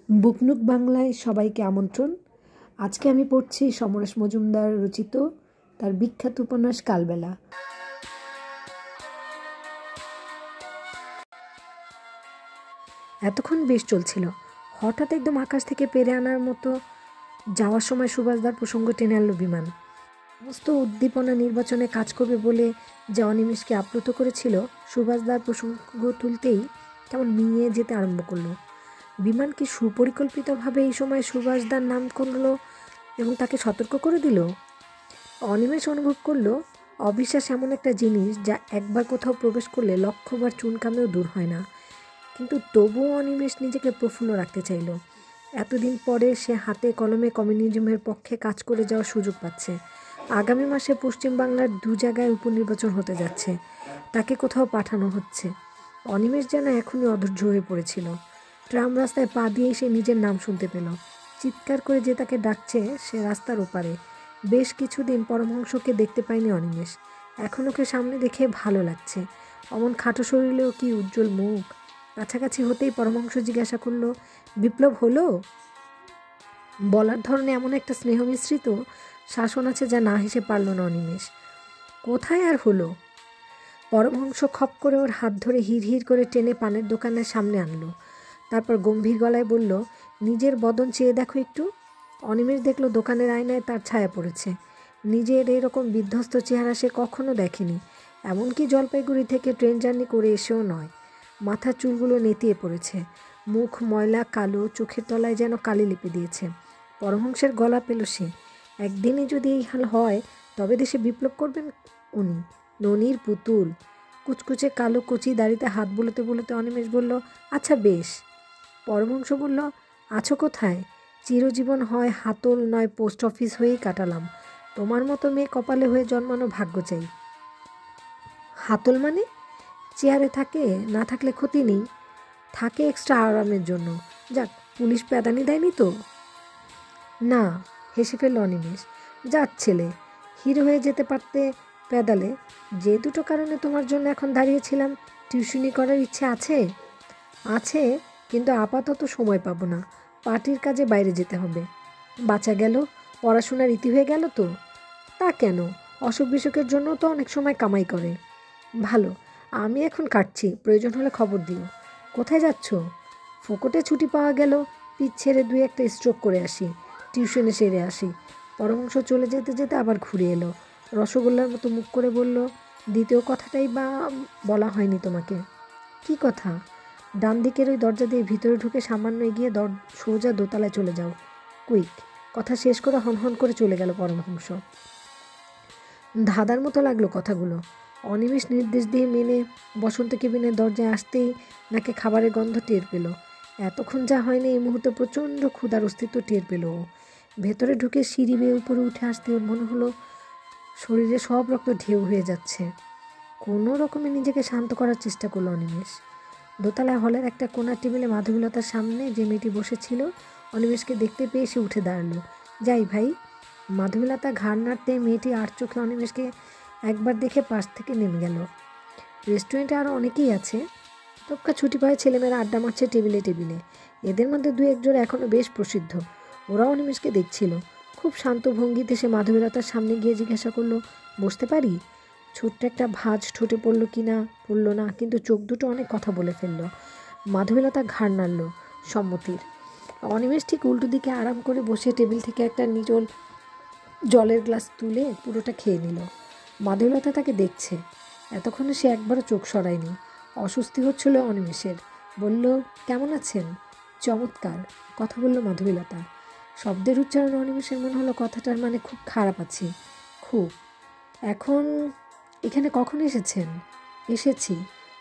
বুকনুক বাংলায় সবাইকে আমন্ত্রণ। আজকে আমি পড়ছি সমরেশ মজুমদার রচিত তার বিখ্যাত উপন্যাস কালবেলা। এতক্ষণ বেশ চলছিল, হঠাৎ একদম আকাশ থেকে পেরে আনার মতো যাওয়ার সময় সুভাষদার প্রসঙ্গ টেনে আনলো বিমান। সমস্ত উদ্দীপনা নির্বাচনে কাজ করবে বলে যে অনিমেষকে আপ্লুত করেছিল, সুভাষদার প্রসঙ্গ তুলতেই কেমন মিইয়ে যেতে আরম্ভ করলো। বিমান কি সুপরিকল্পিতভাবে এই সময় সুভাষদার নাম করলো এবং তাকে সতর্ক করে দিল? অনিমেষ অনুভব করলো অবিশ্বাস এমন একটা জিনিস যা একবার কোথাও প্রবেশ করলে লক্ষবার চুনকামেও দূর হয় না। কিন্তু তবুও অনিমেষ নিজেকে প্রফুল্ল রাখতে চাইল। এতদিন পরে সে হাতে কলমে কমিউনিজমের পক্ষে কাজ করে যাওয়ার সুযোগ পাচ্ছে। আগামী মাসে পশ্চিমবাংলার 2 জায়গায় উপনির্বাচন হতে যাচ্ছে, তাকে কোথাও পাঠানো হচ্ছে। অনিমেষ যেন এখনই অধৈর্য হয়ে পড়েছিল। ট্রাম রাস্তায় পা দিয়েই সে নিজের নাম শুনতে পেল। চিৎকার করে যে তাকে ডাকছে সে রাস্তার ওপারে। বেশ কিছুদিন পরমহংসকে দেখতে পায়নি অনিমেষ। এখন ওকে সামনে দেখে ভালো লাগছে। অমন খাটো শরীরেও কি উজ্জ্বল মুখ। কাছাকাছি হতেই পরমহংস জিজ্ঞাসা করলো, বিপ্লব হলো? বলার ধরনে এমন একটা স্নেহ মিশ্রিত শাসন আছে যা না হেসে পারল না অনিমেষ। কোথায় আর হলো? পরমহংস খপ করে ওর হাত ধরে হিড় করে টেনে পানের দোকানের সামনে আনলো। তারপর গম্ভীর গলায় বলল, নিজের বদন চেয়ে দেখো একটু। অনিমেষ দেখলো দোকানের আয়নায় তার ছায়া পড়েছে। নিজের এরকম বিধ্বস্ত চেহারা সে কখনো দেখেনি, এমনকি জলপাইগুড়ি থেকে ট্রেন জার্নি করে এসেও নয়। মাথার চুলগুলো নেতিয়ে পড়েছে, মুখ ময়লা কালো, চোখের তলায় যেন কালি লিপে দিয়েছে। পরমহংসের গলা পেল সে। একদিনই যদি এই হাল হয় তবে দেশে বিপ্লব করবেন উনি, ননির পুতুল। কুচকুচে কালো কচি দাড়িতে হাত বুলোতে বুলোতে অনিমেষ বলল, আচ্ছা বেশ। পরমহংস বলল, আছো কোথায়? চিরজীবন হয় হাতল নয় পোস্ট অফিস হয়েই কাটালাম। তোমার মতো মেয়ে কপালে হয়ে জন্মানো ভাগ্য চাই। হাতল মানে? চেয়ারে থাকে, না থাকলে ক্ষতি নেই। থাকে এক্সট্রা আরামের জন্য। যাক, পুলিশ প্যাদানি দেয়নি তো? না, হেসে ফেলল অনিমেষ। যাক ছেলে, হিরো হয়ে যেতে পারতে প্যাদালে। যে দুটো কারণে তোমার জন্য এখন দাঁড়িয়েছিলাম। টিউশনি করার ইচ্ছে আছে? আছে, কিন্তু আপাতত সময় পাবো না। পার্টির কাজে বাইরে যেতে হবে। বাঁচা গেল, পড়াশোনার ইতি হয়ে গেল তো? তা কেন, অসুখ বিসুখের জন্য তো অনেক সময় কামাই করে। ভালো, আমি এখন কাটছি, প্রয়োজন হলে খবর দিও। কোথায় যাচ্ছ? ফোকটে ছুটি পাওয়া গেল, পিচ ছেড়ে 2-1টা স্ট্রোক করে আসি, টিউশনে সেরে আসি। পরমহংস চলে যেতে যেতে আবার ঘুরে এলো। রসগোল্লার মতো মুখ করে বলল, দ্বিতীয় কথাটাই বা বলা হয়নি তোমাকে। কি কথা? ডান দিকের ওই দরজা দিয়ে ভিতরে ঢুকে সামান্য এগিয়ে সোজা দোতলায় চলে যাও, কুইক। কথা শেষ করে হনহন করে চলে গেল পরমহংস। ধাঁধার মতো লাগলো কথাগুলো। অনিমেষ নির্দেশ দিয়ে মেনে বসন্ত কেবিনের দরজায় আসতেই নাকে খাবারের গন্ধ টের পেল। এতক্ষণ যা হয়নি, এই মুহূর্তে প্রচণ্ড ক্ষুধার অস্তিত্ব টের পেল ও। ভেতরে ঢুকে সিঁড়ি বেয়ে উপরে উঠে আসতে ওর মনে হলো শরীরে সব রক্ত ঢেউ হয়ে যাচ্ছে। কোনো রকমে নিজেকে শান্ত করার চেষ্টা করলো অনিমেষ। দোতলায় হলের একটা কোণার টেবিলে মাধবীলতার সামনে যে মেয়েটি বসেছিল, অনিমেষকে দেখতে পেয়ে সে উঠে দাঁড়ালো। যাই ভাই। মাধবীলতা ঘাড় নাড়তে মেয়েটি আর চোখে অনিমেষকে একবার দেখে পাশ থেকে নেমে গেল। রেস্টুরেন্টে আরও অনেকেই আছে। তবকা ছুটি পায় ছেলেমেয়েরা আড্ডা মারছে টেবিলে টেবিলে। এদের মধ্যে 2-1 জন এখনও বেশ প্রসিদ্ধ। ওরাও অনিমেষকে দেখছিল। খুব শান্ত ভঙ্গিতে সে মাধবীলতার সামনে গিয়ে জিজ্ঞাসা করলো, বসতে পারি? ছোট্ট একটা ভাঁজ ঠোঁটে পড়লো কি না পড়লো না, কিন্তু চোখ দুটো অনেক কথা বলে ফেললো। মাধবীলতা ঘাড় নাড়ল সম্মতির। অনিমেষ ঠিক উল্টো দিকে আরাম করে বসে টেবিল থেকে একটা নিজল জলের গ্লাস তুলে পুরোটা খেয়ে নিল। মাধবীলতা তাকে দেখছে। এতক্ষণে সে একবারও চোখ সরায়নি। অস্বস্তি হচ্ছিল অনিমেষের। বলল, কেমন আছেন? চমৎকার, কথা বলল মাধবীলতা। শব্দের উচ্চারণে অনিমেষের মনে হলো কথাটার মানে খুব খারাপ আছি, খুব। এখন এখানে কখন এসেছেন? এসেছি,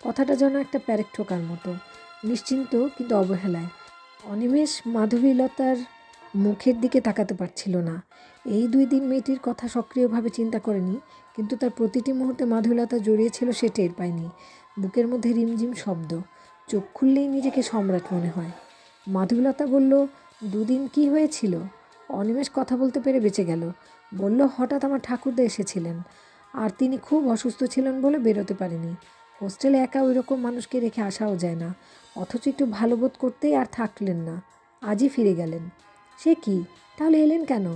কথাটা যেন একটা প্যারেক ঠোকার মতো, নিশ্চিন্ত কিন্তু অবহেলায়। অনিমেষ মাধবীলতার মুখের দিকে তাকাতে পারছিল না। এই 2 দিন মেয়েটির কথা সক্রিয়ভাবে চিন্তা করেনি, কিন্তু তার প্রতিটি মুহূর্তে মাধবীলতা জড়িয়েছিল সে টের পায়নি। বুকের মধ্যে রিমঝিম শব্দ। চোখ খুললেই নিজেকে সম্রাট মনে হয়। মাধবীলতা বলল, 2 দিন কী হয়েছিল? অনিমেষ কথা বলতে পেরে বেঁচে গেল। বলল, হঠাৎ আমার ঠাকুরদা এসেছিলেন, আর তিনি খুব অসুস্থ ছিলেন বলে বেরোতে পারেনি। হোস্টেলে একা ওই রকম মানুষকে রেখে আসাও যায় না, অথচ একটু ভালো বোধ করতেই আর থাকলেন না। আজই ফিরে গেলেন। সে কি, তাহলে এলেন কেন?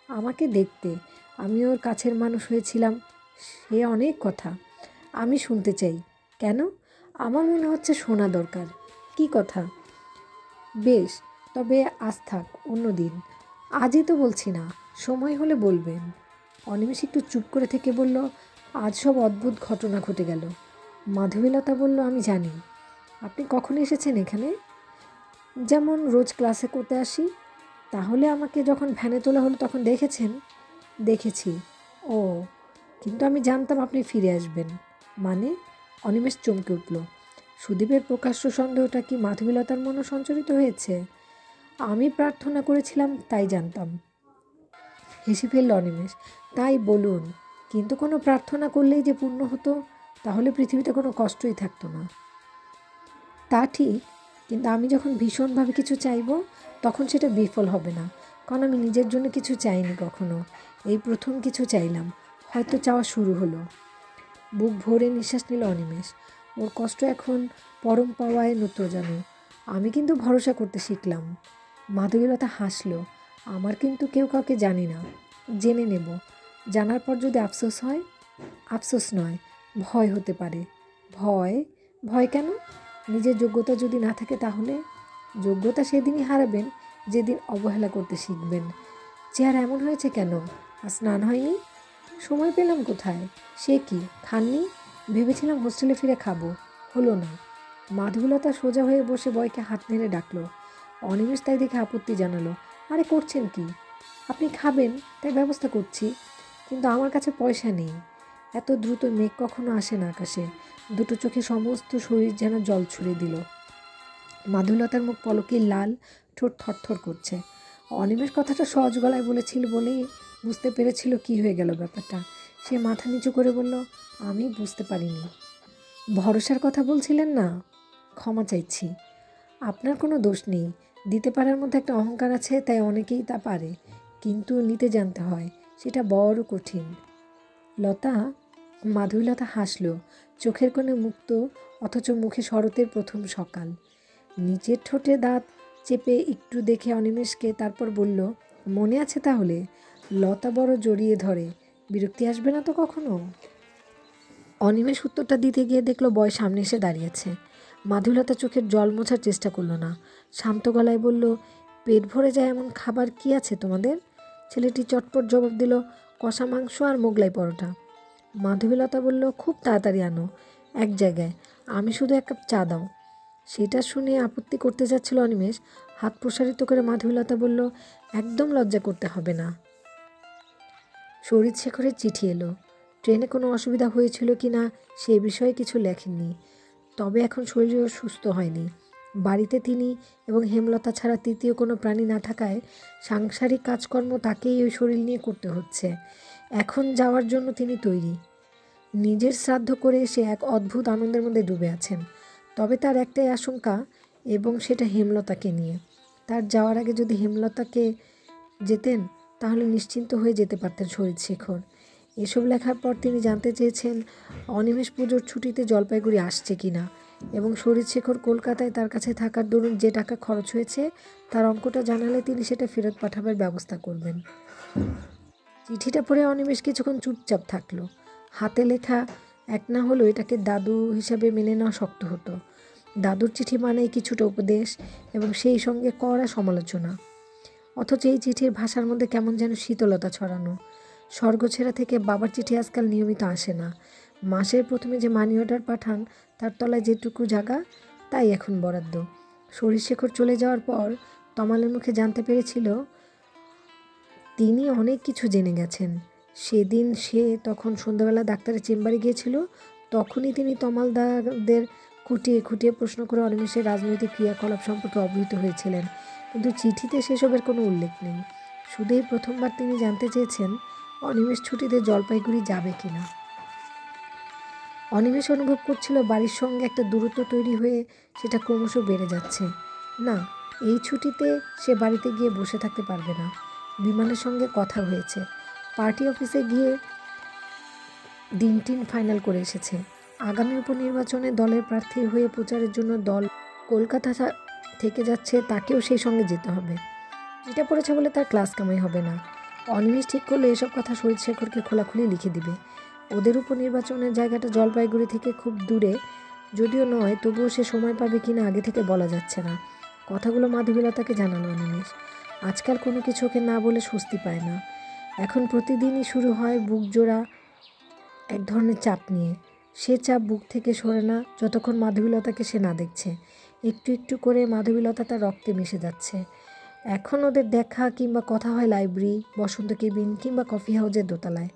আমাকে দেখতে। আমি ওর কাছের মানুষ হয়েছিলাম। সে অনেক কথা। আমি শুনতে চাই। কেন? আমার মনে হচ্ছে শোনা দরকার। কি কথা? বেশ, তবে আজ থাক, অন্য দিন। আজই তো বলছি না, সময় হলে বলবেন। অনিমেষ একটু চুপ করে থেকে বলল, আজ সব অদ্ভুত ঘটনা ঘটে গেল। মাধবীলতা বলল, আমি জানি। আপনি কখন এসেছেন এখানে? যেমন রোজ ক্লাসে করতে আসি। তাহলে আমাকে যখন ভ্যানে তোলা হলো তখন দেখেছেন? দেখেছি। ও, কিন্তু আমি জানতাম আপনি ফিরে আসবেন। মানে? অনিমেষ চমকে উঠল। সুদীপের প্রকাশ্য সন্দেহটা কি মাধবীলতার মনে সঞ্চারিত হয়েছে? আমি প্রার্থনা করেছিলাম, তাই জানতাম। হেসে ফেলল অনিমেষ। তাই বলুন, কিন্তু কোনো প্রার্থনা করলেই যে পূর্ণ হতো, তাহলে পৃথিবীতে কোনো কষ্টই থাকতো না। তা ঠিক, কিন্তু আমি যখন ভীষণভাবে কিছু চাইব, তখন সেটা বিফল হবে না, কারণ আমি নিজের জন্য কিছু চাইনি কখনো। এই প্রথম কিছু চাইলাম, হয়তো চাওয়া শুরু হলো। বুক ভরে নিঃশ্বাস নিল অনিমেষ। ওর কষ্ট এখন পরম পাওয়ায় নতজানু। আমি কিন্তু ভরসা করতে শিখলাম। মাধবীলতা হাসল। আমার কিন্তু কেউ কাউকে জানি না। জেনে নেব। জানার পর যদি আফসোস হয়? আফসোস নয়, ভয় হতে পারে। ভয়? ভয় কেন? নিজের যোগ্যতা যদি না থাকে তাহলে? যোগ্যতা সেদিনই হারাবেন যেদিন অবহেলা করতে শিখবেন। চেহারা এমন হয়েছে কেন? আর স্নান হয়নি? সময় পেলাম কোথায়? সে কি, খাননি? ভেবেছিলাম হোস্টেলে ফিরে খাবো, হলো না। মাধবীলতা সোজা হয়ে বসে বয়কে হাত নেড়ে ডাকলো। অনিমেষ তাই দেখে আপত্তি জানালো। আরে করছেন কি? আপনি খাবেন তাই ব্যবস্থা করছি, কিন্তু আমার কাছে পয়সা নেই। এত দ্রুত মেঘ কখনো আসে না আকাশে। দুটো চোখে সমস্ত শরীর যেন জল ছুড়ে দিল। মাধবীলতার মুখ পলকে লাল, ঠোঁট থরথর করছে। অনিমেষ কথাটা সহজ গলায় বলেছিল বলেই বুঝতে পেরেছিল কি হয়ে গেল ব্যাপারটা। সে মাথা নিচু করে বলল, আমি বুঝতে পারিনি। ভরসার কথা বলছিলেন না? ক্ষমা চাইছি। আপনার কোনো দোষ নেই। দিতে পারার মধ্যে একটা অহংকার আছে, তাই অনেকেই তা পারে, কিন্তু নিতে জানতে হয়, সেটা বড় কঠিন। লতা? মাধবীলতা হাসল, চোখের কোণে মুক্ত, অথচ মুখে শরতের প্রথম সকাল। নিচের ঠোঁটে দাঁত চেপে একটু দেখে অনিমেষকে, তারপর বলল, মনে আছে তাহলে? লতা বড় জড়িয়ে ধরে। বিরক্তি আসবে না তো কখনো? অনিমেষ উত্তরটা দিতে গিয়ে দেখলো বয় সামনে এসে দাঁড়িয়েছে। মাধবীলতা চোখের জল মোছার চেষ্টা করলো না, শান্ত গলায় বলল, পেট ভরে যায় এমন খাবার কি আছে তোমাদের? ছেলেটি চটপট জবাব দিল, কষা মাংস আর মোগলাই পরোটা। মাধবীলতা বলল, খুব তাড়াতাড়ি আনো, এক জায়গায়। আমি শুধু এক কাপ চা দাও। সেটা শুনে আপত্তি করতে যাচ্ছিল অনিমেষ। হাত প্রসারিত করে মাধবীলতা বলল, একদম লজ্জা করতে হবে না। শরীরশেখরের চিঠি এলো। ট্রেনে কোনো অসুবিধা হয়েছিল কি না সে বিষয়ে কিছু লেখেননি, তবে এখন শরীরও সুস্থ হয়নি। বাড়িতে তিনি এবং হেমলতা ছাড়া তৃতীয় কোনো প্রাণী না থাকায় সাংসারিক কাজকর্ম তাকেই ওই শরীর নিয়ে করতে হচ্ছে। এখন যাওয়ার জন্য তিনি তৈরি। নিজের শ্রাদ্ধ করে সে এক অদ্ভুত আনন্দের মধ্যে ডুবে আছেন। তবে তার একটাই আশঙ্কা, এবং সেটা হেমলতাকে নিয়ে। তার যাওয়ার আগে যদি হেমলতাকে যেতেন, তাহলে নিশ্চিন্ত হয়ে যেতে পারতেন শরীরশেখর। এসব লেখার পর তিনি জানতে চেয়েছেন অনিমেষ পুজোর ছুটিতে জলপাইগুড়ি আসছে কিনা, এবং শরীরশেখর কলকাতায় তার কাছে থাকার দরুন যে টাকা খরচ হয়েছে তার অঙ্কটা জানালে তিনি সেটা ফেরত পাঠাবার ব্যবস্থা করবেন। চিঠিটা পড়ে অনিমেষ কিছুক্ষণ চুপচাপ থাকলো। হাতে লেখা এক না হলেও এটাকে দাদু হিসাবে মেনে নেওয়া শক্ত হতো। দাদুর চিঠি মানেই কিছুটা উপদেশ এবং সেই সঙ্গে কড়া সমালোচনা। অথচ এই চিঠির ভাষার মধ্যে কেমন যেন শীতলতা ছড়ানো। স্বর্গছেড়া থেকে বাবার চিঠি আজকাল নিয়মিত আসে না। মাসের প্রথমে যে মানি অর্ডার পাঠান, তার তলায় যেটুকু জায়গা, তাই এখন বরাদ্দ। শরীরশেখর চলে যাওয়ার পর তমালের মুখে জানতে পেরেছিল তিনি অনেক কিছু জেনে গেছেন। সেদিন সে তখন সন্ধ্যাবেলা ডাক্তারের চেম্বারে গিয়েছিল, তখনই তিনি তমালদারদের খুঁটিয়ে খুঁটিয়ে প্রশ্ন করে অনিমেষের রাজনৈতিক ক্রিয়াকলাপ সম্পর্কে অবহিত হয়েছিলেন, কিন্তু চিঠিতে সেসবের কোনো উল্লেখ নেই। শুধু এই প্রথমবার তিনি জানতে চেয়েছেন অনিমেষ ছুটিতে জলপাইগুড়ি যাবে কিনা। অনিমেষ অনুভব করছিল বাড়ির সঙ্গে একটা দূরত্ব তৈরি হয়ে সেটা ক্রমশ বেড়ে যাচ্ছে। না, এই ছুটিতে সে বাড়িতে গিয়ে বসে থাকতে পারবে না। বিমানের সঙ্গে কথা হয়েছে, পার্টি অফিসে গিয়ে দিন ফাইনাল করে এসেছে। আগামী উপনির্বাচনে দলের প্রার্থী হয়ে প্রচারের জন্য দল কলকাতা থেকে যাচ্ছে তাকেও সেই সঙ্গে যেতে হবে। চিঠা পড়েছে বলে তার ক্লাস কামাই হবে না। অনিমেষ ঠিক করলে এসব কথা শহীদ শেখরকে খোলাখুলি লিখে দিবে। ওদের উপনির্বাচনের জায়গাটা জলপাইগুড়ি থেকে খুব দূরে যদিও নয়, তবুও সে সময় পাবে কিনা আগে থেকে বলা যাচ্ছে না। কথাগুলো মাধবীলতাকে জানালো অনিমেষ। আজকাল কোনো কিছু ওকে না বলে স্বস্তি পায় না। এখন প্রতিদিনই শুরু হয় বুক জোড়া এক ধরনের চাপ নিয়ে। সে চাপ বুক থেকে সরে না যতক্ষণ মাধবীলতাকে সে না দেখছে। একটু একটু করে মাধবীলতা তার রক্তে মিশে যাচ্ছে। এখন ওদের দেখা কিংবা কথা হয় লাইব্রেরি, বসন্ত কেবিন কিংবা কফি হাউসের দোতলায়।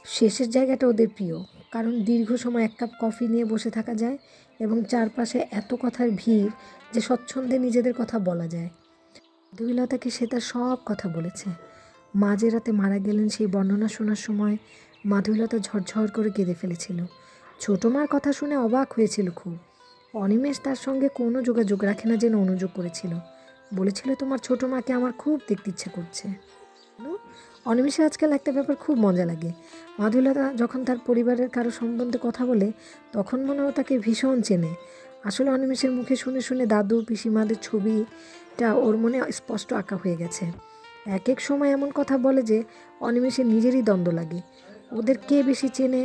শেষের জায়গাটা ওদের প্রিয়, কারণ দীর্ঘ সময় এক কাপ কফি নিয়ে বসে থাকা যায় এবং চারপাশে এত কথার ভিড় যে স্বচ্ছন্দে নিজেদের কথা বলা যায়। মাধবীলতাকে সে তার সব কথা বলেছে। মা যে রাতে মারা গেলেন সেই বর্ণনা শোনার সময় মাধবীলতা ঝরঝর করে কেঁদে ফেলেছিল। ছোটো মার কথা শুনে অবাক হয়েছিল খুব। অনিমেষ তার সঙ্গে কোনো যোগাযোগ রাখে না যেন অনুযোগ করেছিল। বলেছিল, তোমার ছোটো মাকে আমার খুব দেখতে ইচ্ছে করছে। অনিমেষের আজকাল একটা ব্যাপার খুব মজা লাগে। মাধবীলতা যখন তার পরিবারের কারো সম্বন্ধে কথা বলে তখন মনে হয় তাকে ভীষণ চেনে। আসলে অনিমেষের মুখে শুনে শুনে দাদু পিসিমাদের ছবিটা ওর মনে স্পষ্ট আঁকা হয়ে গেছে। এক এক সময় এমন কথা বলে যে অনিমেষের নিজেরই দ্বন্দ্ব লাগে, ওদের কে বেশি চেনে,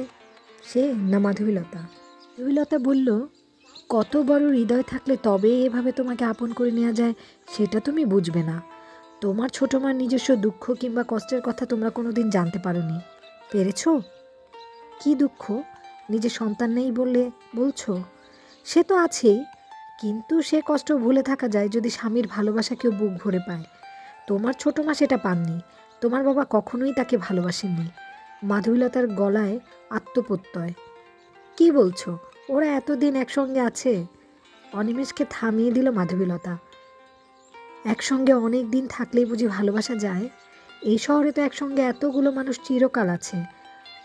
সে না মাধবীলতা। মাধবীলতা বলল, কত বড় হৃদয় থাকলে তবে এভাবে তোমাকে আপন করে নেওয়া যায় সেটা তুমি বুঝবে না। তোমার ছোটো মার নিজস্ব দুঃখ কিংবা কষ্টের কথা তোমরা কোনো দিন জানতে পারোনি। পেরেছ? কি দুঃখ? নিজের সন্তান নেই বললে বলছো? সে তো আছেই, কিন্তু সে কষ্ট ভুলে থাকা যায় যদি স্বামীর ভালোবাসা কেউ বুক ভরে পায়। তোমার ছোটো মা সেটা পাননি। তোমার বাবা কখনোই তাকে ভালোবাসেননি। মাধবীলতার গলায় আত্মপ্রত্যয়। কি বলছো? ওরা এতদিন একসঙ্গে আছে? অনিমেষকে থামিয়ে দিল মাধবীলতা। একসঙ্গে অনেক দিন থাকলেই বুঝি ভালোবাসা যায়? এই শহরে তো একসঙ্গে এতগুলো মানুষ চিরকাল আছে,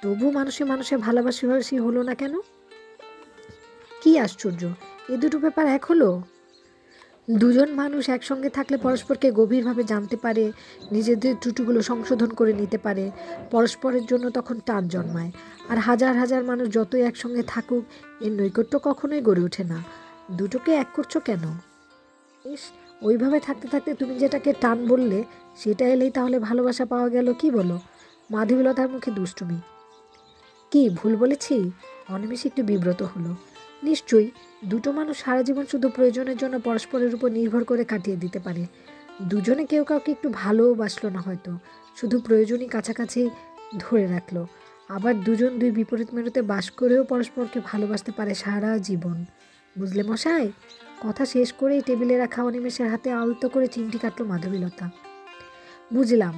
তবু মানুষে মানুষে ভালোবাসি হলো না কেন? কি আশ্চর্য, এ দুটো ব্যাপার এক হলো? দুজন মানুষ একসঙ্গে থাকলে পরস্পরকে গভীরভাবে জানতে পারে, নিজেদের ত্রুটিগুলো সংশোধন করে নিতে পারে, পরস্পরের জন্য তখন টান জন্মায়। আর হাজার হাজার মানুষ যতই একসঙ্গে থাকুক, এর নৈকট্য কখনোই গড়ে ওঠে না। দুটোকে এক করছো কেন? ওইভাবে থাকতে থাকতে তুমি যেটাকে টান বললে সেটা এলেই তাহলে ভালোবাসা পাওয়া গেল, কি বলো? মাধবীলতার মুখে দুষ্টুমি। কি ভুল বলেছি? অনিমেষ একটু বিব্রত হলো। নিশ্চয়ই, দুটো মানুষ সারা জীবন শুধু প্রয়োজনের জন্য পরস্পরের উপর নির্ভর করে কাটিয়ে দিতে পারে। দুজনে কেউ কাউকে একটু ভালোবাসলো না হয়তো, শুধু প্রয়োজনই কাছাকাছি ধরে রাখলো। আবার দুজন দুই বিপরীত মেরুতে বাস করেও পরস্পরকে ভালোবাসতে পারে সারা জীবন। বুঝলে মশাই? কথা শেষ করেই টেবিলে রাখা অনিমেষের হাতে আলতো করে চিমটি কাটল মাধবীলতা। বুঝলাম।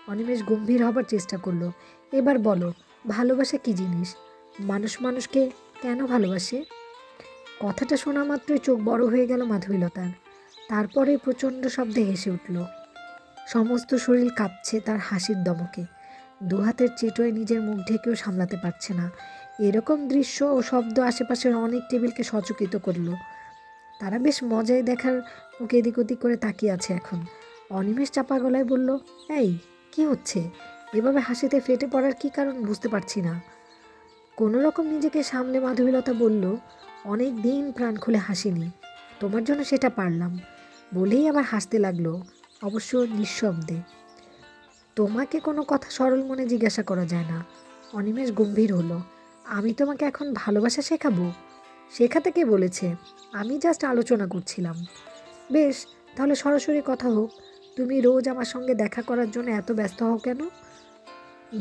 অনিমেষ গম্ভীর হবার চেষ্টা করলো। এবার বলো, ভালোবাসা কি জিনিস? মানুষ মানুষকে কেন ভালোবাসে? কথাটা শোনা মাত্রই চোখ বড় হয়ে গেল মাধবীলতার। তারপরে প্রচণ্ড শব্দে হেসে উঠল। সমস্ত শরীর কাঁপছে তার হাসির দমকে। দুহাতের চেটোয় নিজের মুখ ঢেকেও সামলাতে পারছে না। এরকম দৃশ্য ও শব্দ আশেপাশের অনেক টেবিলকে সচকিত করল। তারা বেশ মজায় দেখার মুখে এদিক ওদিক করে তাকিয়ে আছে এখন। অনিমেষ চাপা গলায় বলল, এই কি হচ্ছে? এভাবে হাসিতে ফেটে পড়ার কি কারণ বুঝতে পারছি না। কোনো রকম নিজেকে সামলে মাধবীলতা বলল, অনেক দিন প্রাণ খুলে হাসিনি, তোমার জন্য সেটা পারলাম। বলেই আবার হাসতে লাগলো, অবশ্য নিঃশব্দে। তোমাকে কোনো কথা সরল মনে জিজ্ঞাসা করা যায় না। অনিমেষ গম্ভীর হলো। আমি তোমাকে এখন ভালোবাসা শেখাবো? শেখাতে কে বলেছে? আমি জাস্ট আলোচনা করছিলাম। বেশ, তাহলে সরাসরি কথা হোক। তুমি রোজ আমার সঙ্গে দেখা করার জন্য এত ব্যস্ত হও কেন?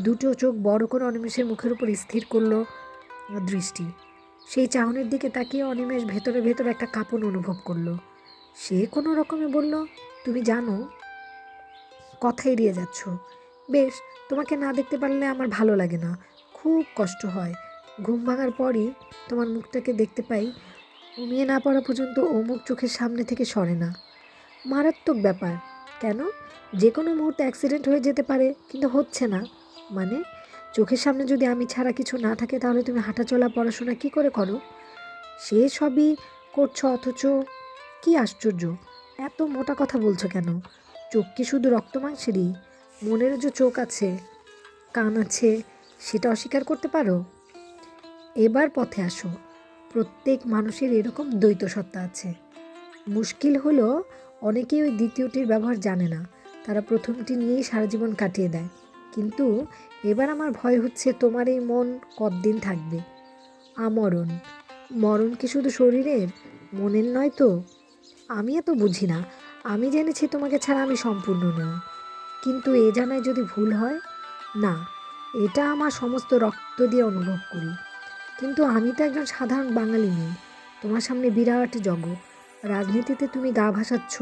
দুটো চোখ বড় করে অনিমেষের মুখের উপর স্থির করলো দৃষ্টি। সেই চাহনির দিকে তাকিয়ে অনিমেষ ভেতরে ভেতরে একটা কাঁপন অনুভব করলো। সে কোনো রকমে বলল, তুমি জানো, কথা এড়িয়ে যাচ্ছ। বেশ, তোমাকে না দেখতে পারলে আমার ভালো লাগে না, খুব কষ্ট হয়। ঘুম ভাঙার পরই তোমার মুখটাকে দেখতে পাই, ঘুমিয়ে না পড়া পর্যন্ত ও মুখ চোখের সামনে থেকে সরে না। মারাত্মক ব্যাপার। কেন? যে কোনো মুহূর্তে অ্যাক্সিডেন্ট হয়ে যেতে পারে, কিন্তু হচ্ছে না। মানে চোখের সামনে যদি আমি ছাড়া কিছু না থাকে তাহলে তুমি হাঁটাচলা পড়াশোনা কি করে করো? সে সবই করছো, অথচ কি আশ্চর্য, এত মোটা কথা বলছো কেন? চোখ কি শুধু রক্ত মাংসেরই? মনেরও যে চোখ আছে, কান আছে, সেটা অস্বীকার করতে পারো? এবার পথে আসো। প্রত্যেক মানুষের এরকম দ্বৈত সত্তা আছে। মুশকিল হলো অনেকেই ওই দ্বিতীয়টির ব্যবহার জানে না, তারা প্রথমটি নিয়েই সারা জীবন কাটিয়ে দেয়। কিন্তু এবার আমার ভয় হচ্ছে তোমার এই মন কতদিন থাকবে। আমরণ, মরণ কি শুধু শরীরের, মনের নয় তো? আমি এত বুঝি না, আমি জেনেছি তোমাকে ছাড়া আমি সম্পূর্ণ নই। কিন্তু এ জানায় যদি ভুল হয়? না, এটা আমার সমস্ত রক্ত দিয়ে অনুভব করি। কিন্তু আমি তো একজন সাধারণ বাঙালি মেয়ে, তোমার সামনে বিরাট জগৎ। রাজনীতিতে তুমি গা ভাসাচ্ছ,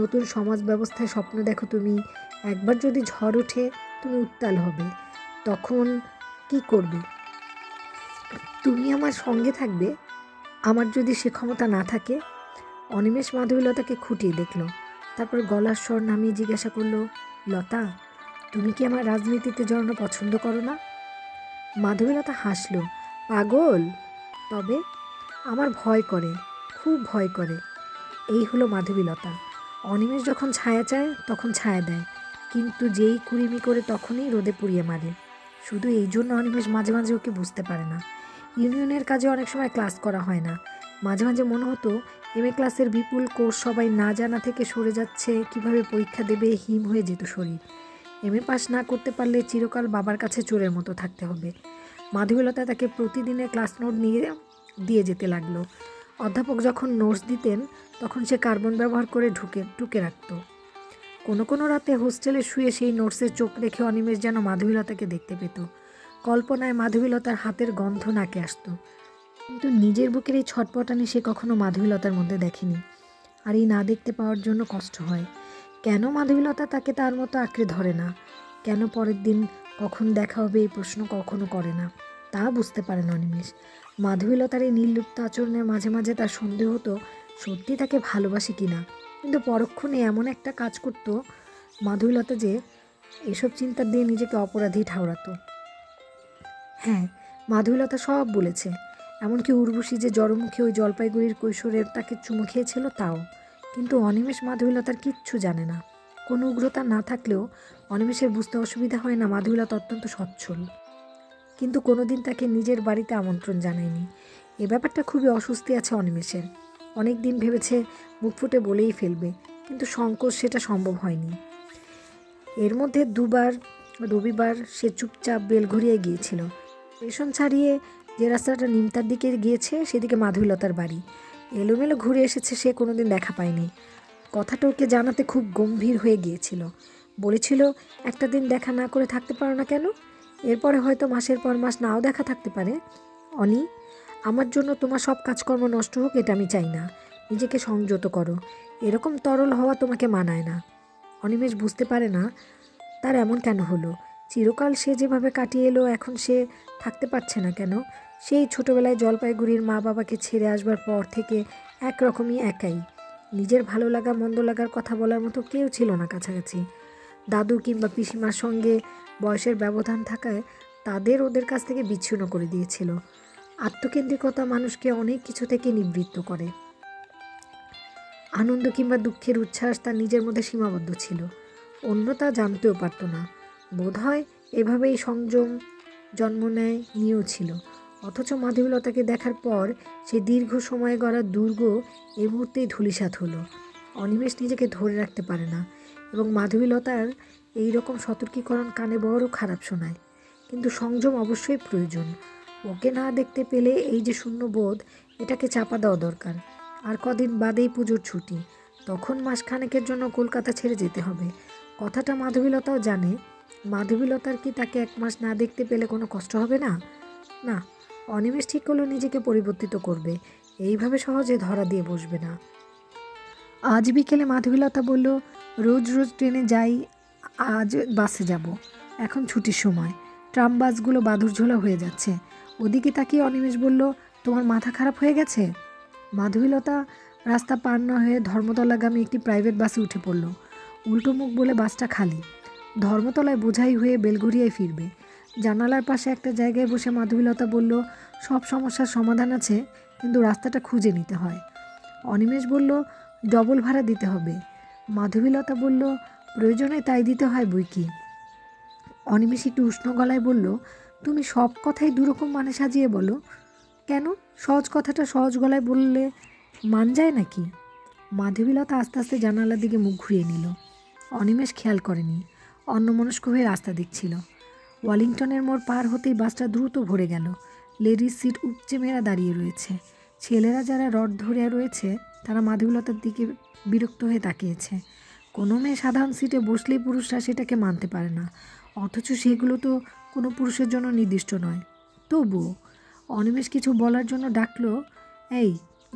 নতুন সমাজ ব্যবস্থায় স্বপ্ন দেখো তুমি। একবার যদি ঝড় ওঠে তুমি উত্তাল হবে, তখন কি করবে? তুমি আমার সঙ্গে থাকবে? আমার যদি সে ক্ষমতা না থাকে? অনিমেষ মাধবীলতাকে খুঁটিয়ে দেখল, তারপর গলার স্বর নামিয়ে জিজ্ঞাসা করলো, লতা, তুমি কি আমার রাজনীতিতে জড়ানো পছন্দ করো না? মাধবীলতা হাসল, পাগল? তবে আমার ভয় করে, খুব ভয় করে। এই হলো মাধবীলতা। অনিমেষ যখন ছায়া চায় তখন ছায়া দেয়, কিন্তু যেই কুড়িমি করে তখনই রোদে পুড়িয়ে মারে। শুধু এই জন্য অনিমেষ মাঝে মাঝে ওকে বুঝতে পারে না। ইউনিয়নের কাজে অনেক সময় ক্লাস করা হয় না। মাঝে মাঝে মনে হতো এমএ ক্লাসের বিপুল কোর্স সবাই না জানা থেকে সরে যাচ্ছে, কিভাবে পরীক্ষা দেবে হিম হয়ে যেত শরীর। এমএ পাস না করতে পারলে চিরকাল বাবার কাছে চোরের মতো থাকতে হবে। মাধবীলতা তাকে প্রতিদিনের ক্লাস নোট নিয়ে দিয়ে যেতে লাগলো। অধ্যাপক যখন নোটস দিতেন তখন সে কার্বন ব্যবহার করে ঢুকে রাখত। কোনো কোনো রাতে হোস্টেলে শুয়ে সেই নোটসে চোখ রেখে অনিমেষ যেন মাধবীলতাকে দেখতে পেত। কল্পনায় মাধবীলতার হাতের গন্ধ নাকে আসতো, কিন্তু নিজের বুকের এই ছটপটানি সে কখনো মাধবীলতার মধ্যে দেখেনি। আর এই না দেখতে পাওয়ার জন্য কষ্ট হয়। কেন মাধবীলতা তাকে তার মতো আঁকড়ে ধরে না? কেন পরের দিন কখন দেখা হবে এই প্রশ্ন কখনো করে না? তা বুঝতে পারে না অনিমেষ। মাধবীলতার এই নির্লিপ্ত আচরণে মাঝে মাঝে তার সন্দেহ হতো সত্যি তাকে ভালোবাসে কিনা। কিন্তু পরক্ষণে এমন একটা কাজ করত মাধবীলতা যে এসব চিন্তা দিয়ে নিজেকে অপরাধী ঠাউরাতো। হ্যাঁ, মাধবীলতা সব বলেছে, এমনকি উর্বশী যে জড়মুখে ওই জলপাইগুড়ির কৈশোরের তাকে চুমু খেয়েছিল তাও। কিন্তু অনিমেষ মাধবীলতার কিচ্ছু জানে না। কোনো উগ্রতা না থাকলেও অনিমেষের বুঝতে অসুবিধা হয় না মাধবীলতা অত্যন্ত সচ্ছল। কিন্তু কোনোদিন তাকে নিজের বাড়িতে আমন্ত্রণ জানায়নি। এ ব্যাপারটা খুবই অস্বস্তি আছে অনিমেষের। অনেক দিন ভেবেছে মুখ ফুটে বলেই ফেলবে, কিন্তু সংকোচ সেটা সম্ভব হয়নি। এর মধ্যে দুবার রবিবার সে চুপচাপ বেলঘড়িয়ায় গিয়েছিল। স্টেশন ছাড়িয়ে যে রাস্তাটা নিমতার দিকে গিয়েছে সেদিকে মাধবীলতার বাড়ি। এলোমেলো ঘুরে এসেছে, সে কোনোদিন দেখা পায়নি। কথাটা ওকে জানাতে খুব গম্ভীর হয়ে গিয়েছিল। বলেছিল, একটা দিন দেখা না করে থাকতে পারো না কেন? এরপরে হয়তো মাসের পর মাস নাও দেখা থাকতে পারে। অনি, আমার জন্য তোমার সব কাজকর্ম নষ্ট হোক এটা আমি চাই না। নিজেকে সংযত করো, এরকম তরল হওয়া তোমাকে মানায় না। অনিমেষ বুঝতে পারে না তার এমন কেন হলো। চিরকাল সে যেভাবে কাটিয়ে এলো এখন সে থাকতে পারছে না কেন? সেই ছোটোবেলায় জলপাইগুড়ির মা বাবাকে ছেড়ে আসবার পর থেকে একরকমই একাই। নিজের ভালো লাগা মন্দ লাগার কথা বলার মতো কেউ ছিল না কাছাকাছি। দাদু কিংবা পিসিমার সঙ্গে বয়সের ব্যবধান থাকায় তাদের ওদের কাছ থেকে বিচ্ছিন্ন করে দিয়েছিল। আত্মকেন্দ্রিকতা মানুষকে অনেক কিছু থেকে নিবৃত্ত করে। আনন্দ কিংবা দুঃখের উচ্ছ্বাস তার নিজের মধ্যে সীমাবদ্ধ ছিল, অন্য তা জানতেও পারত না। বোধহয় এভাবেই সংযম জন্ম নেয় নিয়েও ছিল। অথচ মাধবীলতাকে দেখার পর সে দীর্ঘ সময় গড়া দুর্গ এই মুহূর্তেই ধূলিসাৎ হলো। অনিমেষ নিজেকে ধরে রাখতে পারে না, এবং মাধবীলতার এই রকম সতর্কীকরণ কানে বড় খারাপ শোনায়। কিন্তু সংযম অবশ্যই প্রয়োজন। ওকে না দেখতে পেলে এই যে শূন্যবোধ, এটাকে চাপা দেওয়া দরকার। আর কদিন বাদেই পুজোর ছুটি, তখন মাসখানেকের জন্য কলকাতা ছেড়ে যেতে হবে। কথাটা মাধবীলতাও জানে। মাধবীলতার কি তাকে এক মাস না দেখতে পেলে কোনো কষ্ট হবে না? না, অনিমেষ ঠিক করলো নিজেকে পরিবর্তিত করবে, এইভাবে সহজে ধরা দিয়ে বসবে না। আজ বিকেলে মাধবীলতা বলল, রোজ রোজ ট্রেনে যাই, আজ বাসে যাব। এখন ছুটির সময়, ট্রাম বাসগুলো বাদুড়ঝোলা হয়ে যাচ্ছে। ওদিকে তাকিয়ে অনিমেষ বলল, তোমার মাথা খারাপ হয়ে গেছে? মাধবীলতা রাস্তা পার না হয়ে ধর্মতলাগামী একটি প্রাইভেট বাসে উঠে পড়ল। উল্টো মুখ বলে বাসটা খালি। ধর্মতলায় বোঝাই হয়ে বেলঘড়িয়ায় ফিরবে। জানালার পাশে একটা জায়গায় বসে মাধবীলতা বলল, সব সমস্যার সমাধান আছে, কিন্তু রাস্তাটা খুঁজে নিতে হয়। অনিমেষ বলল, ডবল ভাড়া দিতে হবে। মাধবীলতা বলল, প্রয়োজনে তাই দিতে হয় বই কি। অনিমেষ একটু উষ্ণ গলায় বলল, তুমি সব কথাই দুরকম মানে সাজিয়ে বলো। কেন? সহজ কথাটা সহজ গলায় বললে মান যায় নাকি? মাধবীলতা আস্তে আস্তে জানালার দিকে মুখ ঘুরিয়ে নিল। অনিমেষ খেয়াল করেনি, অন্যমনস্ক হয়ে রাস্তা দেখছিল। ওয়ালিংটনের মোড় পার হতেই বাসটা দ্রুত ভরে গেল। লেডিস সিট উপচে মেয়েরা দাঁড়িয়ে রয়েছে। ছেলেরা যারা রড ধরে রয়েছে তারা মাধবীলতার দিকে বিরক্ত হয়ে তাকিয়েছে। কোনো মেয়ে সাধারণ সিটে বসলেই পুরুষরা সেটাকে মানতে পারে না, অথচ সেগুলো তো কোনো পুরুষের জন্য নির্দিষ্ট নয়। তবুও অনিমেষ কিছু বলার জন্য ডাকলো, এই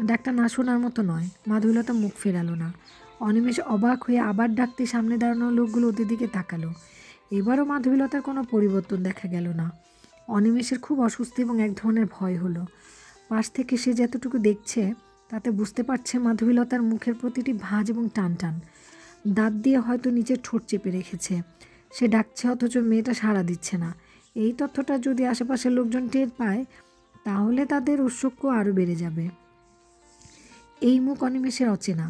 ডাকটা না শোনার মতো নয়। মাধবীলতা মুখ ফেরালো না। অনিমেষ অবাক হয়ে আবার ডাকতে সামনে দাঁড়ানো লোকগুলো ওদের দিকে তাকালো। এবারও মাধবীলতার কোনো পরিবর্তন দেখা গেল না। অনিমেষের খুব অস্বস্তি এবং এক ধরনের ভয় হলো। পাশ থেকে সে যতটুকু দেখছে তাতে বুঝতে পারছে মাধবীলতার মুখের প্রতিটি ভাঁজ এবং টান টান। দাঁত দিয়ে হয়তো নিচের ঠোঁট চেপে রেখেছে। সে ডাকছে অথচ মেয়েটা সাড়া দিচ্ছে না। এই তথ্যটা যদি আশেপাশের লোকজন টের পায় তাহলে তাদের ঔৎসুক্য আরও বেড়ে যাবে। এই মুখ অনিমেষের অচেনা।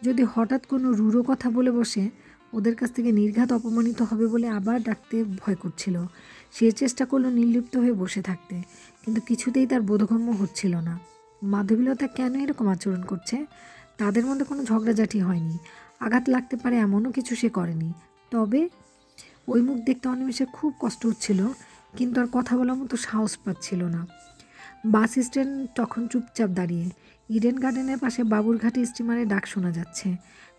যদি হঠাৎ কোনো রূঢ় কথা বলে বসে ওদের কাছ থেকে নির্ঘাত অপমানিত হবে বলে আবার ডাকতে ভয় করছিল। সে চেষ্টা করলো নির্লিপ্ত হয়ে বসে থাকতে, কিন্তু কিছুতেই তার বোধগম্য হচ্ছিল না। মাধবীলতা কেন এরকম আচরণ করছে? তাদের মধ্যে কোনো ঝগড়াঝাটি হয়নি, আঘাত লাগতে পারে এমনও কিছু সে করেনি। তবে ওই মুখ দেখতে অনিমেষের খুব কষ্ট হচ্ছিল, কিন্তু আর কথা বলার মতো সাহস পাচ্ছিল না। বাস স্ট্যান্ড তখন চুপচাপ দাঁড়িয়ে। ইডেন গার্ডেনের পাশে বাবুরঘাটি স্টিমারে ডাক শোনা যাচ্ছে।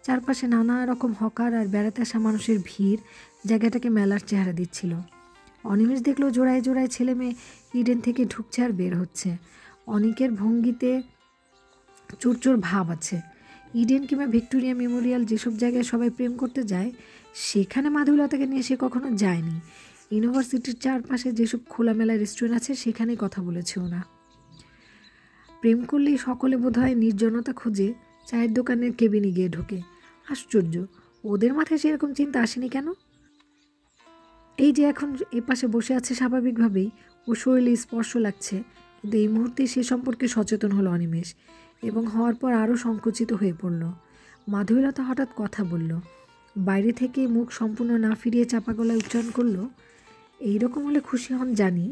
চারপাশে নানা রকম হকার আর বেড়াতে আসা মানুষের ভিড় জায়গাটাকে মেলার চেহারা দিচ্ছিল। অনিমেষ দেখলো জোড়ায় জোড়ায় ছেলে মেয়ে ইডেন থেকে ঢুকছে আর বের হচ্ছে। অনেকের ভঙ্গিতে চোর ভাব আছে। ইডেন কিংবা ভিক্টোরিয়া মেমোরিয়াল যেসব জায়গায় সবাই প্রেম করতে যায় সেখানে মাধবীলতাকে নিয়ে সে কখনো যায়নি। ইউনিভার্সিটির চারপাশে যেসব খোলামেলা রেস্টুরেন্ট আছে সেখানেই কথা বলেছে ওরা। প্রেম করলেই সকলে বোধহয় নির্জনতা খুঁজে চায়ের দোকানের কেবিনে গিয়ে ঢোকে। আশ্চর্য, ওদের মাথায় সেরকম চিন্তা আসেনি কেন? এই যে এখন এ পাশে বসে আছে স্বাভাবিকভাবেই ও শরীরে স্পর্শ লাগছে, কিন্তু এই মুহূর্তে সে সম্পর্কে সচেতন হলো অনিমেষ, এবং হওয়ার পর আরও সংকুচিত হয়ে পড়ল। মাধবীলতা হঠাৎ কথা বলল, বাইরে থেকে মুখ সম্পূর্ণ না ফিরিয়ে চাপা গলায় উচ্চারণ করলো, এইরকম হলে খুশি হন জানি,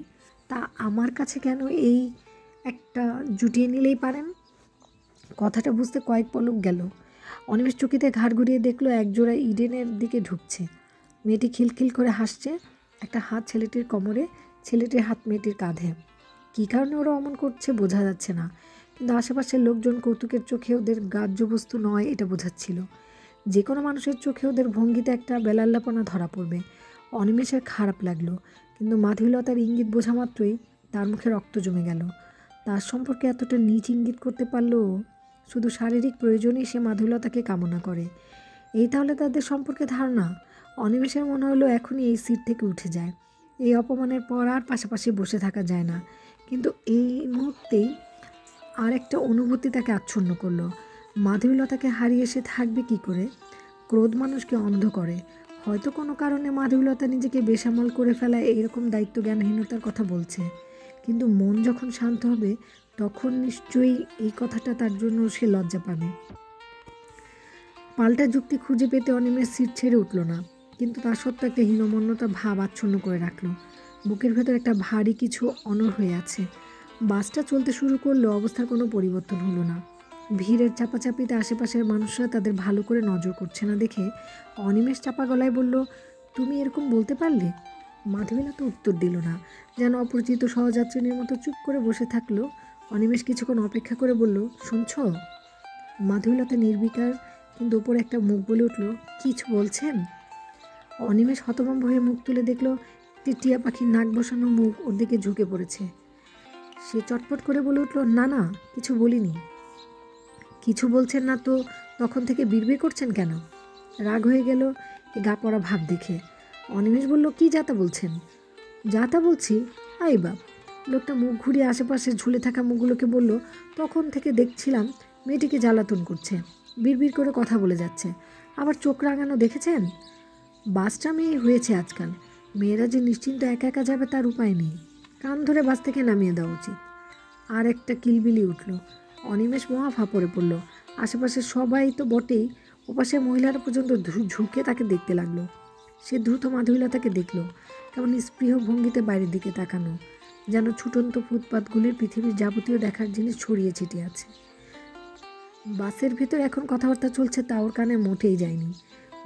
তা আমার কাছে কেন এই একটা জুটিয়ে নিলেই পারেন। কথাটা বুঝতে কয়েক পলক গেল। অনিমেষ চকিতে ঘাড় ঘুরিয়ে দেখলো একজোড়া ইডেনের দিকে ঢুকছে। মেয়েটি খিলখিল করে হাসছে। একটা হাত ছেলেটির কোমরে, ছেলেটির হাত মেয়েটির কাঁধে। কী কারণে ওরা অমন করছে বোঝা যাচ্ছে না, কিন্তু আশেপাশের লোকজন কৌতুকের চোখে ওদের গ্রাহ্য বস্তু নয় এটা বোঝাচ্ছিল। যে কোনো মানুষের চোখে ওদের ভঙ্গিতে একটা বেলাল্লাপনা ধরা পড়বে। অনিমেষের খারাপ লাগলো, কিন্তু মাধবীলতার ইঙ্গিত বোঝা মাত্রই তার মুখে রক্ত জমে গেল। তার সম্পর্কে এতটা নীচ ইঙ্গিত করতে পারলেও শুধু শারীরিক প্রয়োজনেই সে মাধবীলতাকে কামনা করে, এই তাহলে তাদের সম্পর্কে ধারণা। অনিমেষের মনে হলো এখনই এই সিট থেকে উঠে যায়। এই অপমানের পর আর পাশাপাশি বসে থাকা যায় না। কিন্তু এই মুহূর্তেই আর একটা অনুভূতি তাকে আচ্ছন্ন করলো। মাধবীলতাকে হারিয়ে সে থাকবে কি করে? ক্রোধ মানুষকে অন্ধ করে। হয়তো কোনো কারণে মাধবীলতা নিজেকে বেসামাল করে ফেলা এরকম দায়িত্ব জ্ঞানহীনতার কথা বলছে, কিন্তু মন যখন শান্ত হবে তখন নিশ্চয়ই এই কথাটা তার জন্য সে লজ্জা পাবে। পাল্টা যুক্তি খুঁজে পেতে অনিমেষ সিট ছেড়ে উঠল না, কিন্তু তার সত্ত্বেও একটা হীনমন্যতা ভাব আচ্ছন্ন করে রাখলো। বুকের ভেতর একটা ভারী কিছু অনড় হয়ে আছে। বাসটা চলতে শুরু করলো, অবস্থার কোনো পরিবর্তন হলো না। ভিড়ের চাপাচাপিতে আশেপাশের মানুষরা তাদের ভালো করে নজর করছে না দেখে অনিমেষ চাপা গলায় বলল, তুমি এরকম বলতে পারলে? মাধবীলতা উত্তর দিল না, যেন অপরিচিত সহযাত্রিনীর মতো চুপ করে বসে থাকলো। অনিমেষ কিছুক্ষণ অপেক্ষা করে বলল, শুনছ? মাধবীলতা নির্বিকার, কিন্তু ওপরে একটা মুখ বলে উঠল, কিছু বলছেন? অনিমেষ হতভম্ব হয়ে মুখ তুলে দেখলো একটি টিয়া পাখির নাক বসানো মুখ ওর দিকে ঝুঁকে পড়েছে। সে চটপট করে বলে উঠল, না না, কিছু বলিনি। কিছু বলছেন না তো তখন থেকে বিড়বিড় করছেন কেন? রাগ হয়ে গেল এ গা পড়া ভাব দেখে। অনিমেষ বলল, কি যাতা বলছেন? যাতা বলছি? আই বাপ। লোকটা মুখ ঘুরিয়ে আশেপাশে ঝুলে থাকা মুখগুলোকে বলল, তখন থেকে দেখছিলাম মেয়েটিকে জ্বালাতন করছে, বিড়বিড় করে কথা বলে যাচ্ছে, আবার চোখ রাঙানো দেখেছেন? বাসটা মেয়ে হয়েছে আজকাল, মেয়েরা যে নিশ্চিন্ত একা একা যাবে তার উপায় নেই, কান ধরে বাস থেকে নামিয়ে দেওয়া উচিত। আর একটা কিলবিলি উঠল। অনিমেষ মহা ফাঁপড়ে পড়ল। আশেপাশে সবাই তো বটেই, ওপাশে মহিলারা পর্যন্ত ঝুঁকে তাকে দেখতে লাগলো। সে দ্রুত মাধবীলতাকে দেখল, কেমন স্পৃহ ভঙ্গিতে বাইরের দিকে তাকানো। যেন ছুটন্ত ফুটপাতগুলির পৃথিবীর যাবতীয় দেখার জিনিস ছড়িয়ে ছিটিয়ে আছে। বাসের ভেতর এখন কথাবার্তা চলছে, তা ওর কানে মোটেই যায়নি।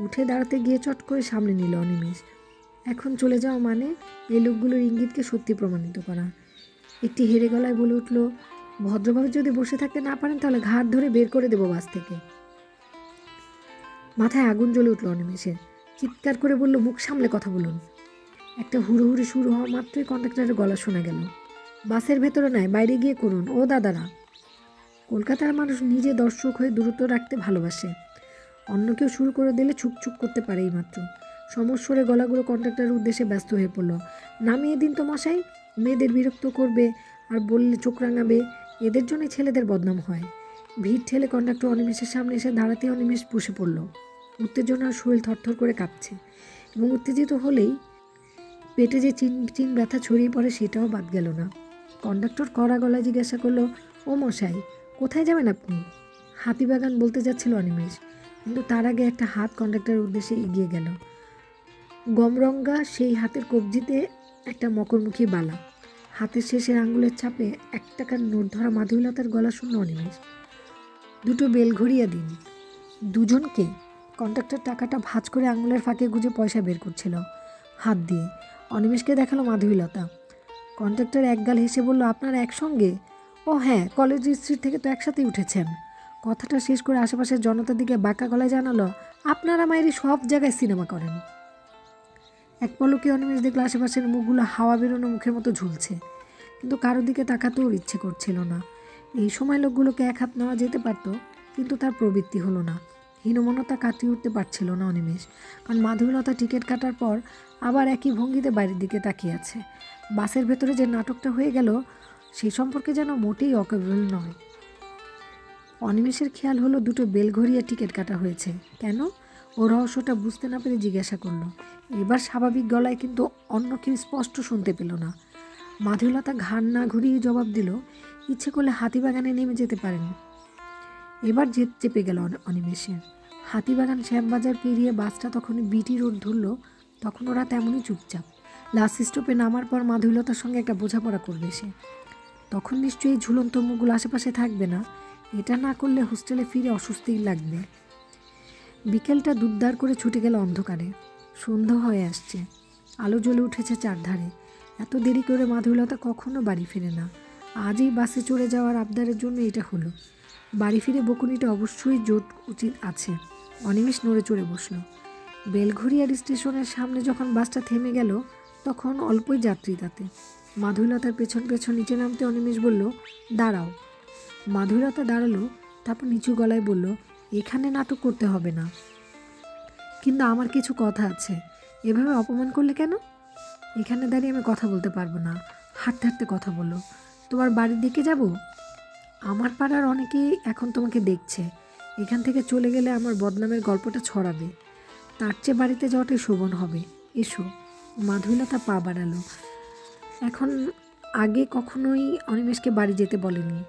উঠে দাঁড়াতে গিয়ে চট করে সামনে নিল অনিমেষ। এখন চলে যাওয়া মানে এই লোকগুলোর ইঙ্গিতকে সত্যি প্রমাণিত করা। একটি হেরে গলায় বলে উঠল, ভদ্রভাবে যদি বসে থাকতে না পারেন তাহলে ঘাট ধরে বের করে দেবো বাস থেকে। মাথায় আগুন জ্বলে উঠল অনিমেষের। চিৎকার করে বলল, মুখ সামলে কথা বলুন। একটা হুড়োহুড়ি শুরু হওয়া মাত্রই কন্ডাক্টরের গলা শোনা গেল, বাসের ভেতরে নয়, বাইরে গিয়ে করুন ও দাদারা। কলকাতার মানুষ নিজে দর্শক হয়ে দূরত্ব রাখতে ভালোবাসে। অন্য কেউ শুরু করে দিলে চুপ করতে পারে এই মাত্র। সমস্বরে গলাগুলো কন্ডাক্টরের উদ্দেশ্যে ব্যস্ত হয়ে পড়ল। নামিয়ে দিন তো মশাই, মেয়েদের বিরক্ত করবে আর বললে চোখ রাঙাবে, এদের জন্যই ছেলেদের বদনাম হয়। ভিড় ঠেলে কন্ডাক্টর অনিমেষের সামনে এসে দাঁড়াতে অনিমেষ বসে পড়ল। উত্তেজনার শরীর থরথর করে কাঁপছে এবং উত্তেজিত হলেই পেটে যে চিন ব্যথা ছড়িয়ে পড়ে সেটাও বাদ গেল না। কন্ডাক্টর কড়া গলায় জিজ্ঞাসা করলো, ও মশাই কোথায় যাবেন আপনি? হাতিবাগান বলতে যাচ্ছিল অনিমেষ, কিন্তু তার আগে একটা হাত কন্ডাক্টরের উদ্দেশ্যে এগিয়ে গেল। গমরঙ্গা সেই হাতের কবজিতে একটা মকরমুখী বালা, হাতের শেষের আঙ্গুলের চাপে 1 টাকার নোট ধরা মাধবীলতার গলা শুনল অনিমেষ। 2টো বেল ঘড়িয়ে দিন। দুজনকে? কন্ডাক্টর টাকাটা ভাঁজ করে আঙুলের ফাঁকে গুজে পয়সা বের করছিল হাত দিয়ে। অনিমেষকে দেখালো মাধবীলতা। কন্ডাক্টর একগাল হেসে বলল, আপনারা একসঙ্গে? ও হ্যাঁ, কলেজ স্ট্রিট থেকে তো একসাথেই উঠেছেন। কথাটা শেষ করে আশেপাশের জনতার দিকে বাঁকা গলায় জানালো, আপনারা মায়েরই সব জায়গায় সিনেমা করেন। এক পলকে অনিমেষ দেখলো আশেপাশের মুখগুলো হাওয়া বেরোনো মুখের মতো ঝুলছে, কিন্তু কারোর দিকে তাকাতেও ইচ্ছে করছিল না। এই সময় লোকগুলোকে এক হাত নেওয়া যেতে পারত, কিন্তু তার প্রবৃত্তি হলো না। হীনমন্যতা কাটিয়ে উঠতে পারছিল না অনিমেষ, কারণ মাধবীলতা টিকিট কাটার পর আবার একই ভঙ্গিতে বাইরের দিকে তাকিয়ে আছে। বাসের ভেতরে যে নাটকটা হয়ে গেল সেই সম্পর্কে যেন মোটেই অকেবল নয়। অনিমেষের খেয়াল হলো 2টো বেল ঘড়িয়ে টিকিট কাটা হয়েছে কেন। ও রহস্যটা বুঝতে না পেরে জিজ্ঞাসা করলো। এবার স্বাভাবিক গলায়, কিন্তু অন্য কেউ স্পষ্ট শুনতে পেল না। মাধবীলতা ঘাড় না ঘুরিয়ে জবাব দিল, ইচ্ছে করলে হাতিবাগানে নেমে যেতে পারেন। এবার জেদ চেপে গেল অনিমেষের। হাতিবাগান শ্যামবাজার পেরিয়ে বাসটা তখন বিটি রোড ধরল, তখন ওরা তেমনই চুপচাপ। লাস্ট স্টপে নামার পর মাধবীলতার সঙ্গে একটা বোঝাপড়া করবে সে। তখন নিশ্চয়ই ঝুলন্ত মুখগুলো আশেপাশে থাকবে না। এটা না করলে হোস্টেলে ফিরে অস্বস্তিই লাগবে। বিকেলটা দুদ্দার করে ছুটে গেল অন্ধকারে। সন্ধ্যা হয়ে আসছে, আলো জ্বলে উঠেছে চারধারে। এত দেরি করে মাধবীলতা কখনো বাড়ি ফিরে না। আজই বাসে চড়ে যাওয়ার আবদারের জন্য এটা হলো। বাড়ি ফিরে বকুনিটা অবশ্যই জোট উচিত আছে। অনিমেষ নড়ে চড়ে বসল। বেলঘড়িয়ার স্টেশনের সামনে যখন বাসটা থেমে গেল তখন অল্পই যাত্রী তাতে। মাধবীলতার পেছন নিচে নামতে অনিমেষ বলল, দাঁড়াও। মাধবীলতা দাঁড়ালো, তারপর নিচু গলায় বলল, এখানে নাটক করতে হবে না, কিন্তু আমার কিছু কথা আছে। এভাবে অপমান করলে কেন? এখানে দাঁড়িয়ে আমি কথা বলতে পারবো না, হাঁটতে হাঁটতে কথা বলো। তোমার বাড়ির দিকে যাব? আমার পাড়ার অনেকেই এখন তোমাকে দেখছে। এখান থেকে চলে গেলে আমার বদনামের গল্পটা ছড়াবে। তার চেয়ে বাড়িতে যাওয়াটাই শোভন হবে। এসো। মাধবীলতা পা বাড়ালো। এখন আগে কখনোই অনিমেষকে বাড়ি যেতে বলেনি।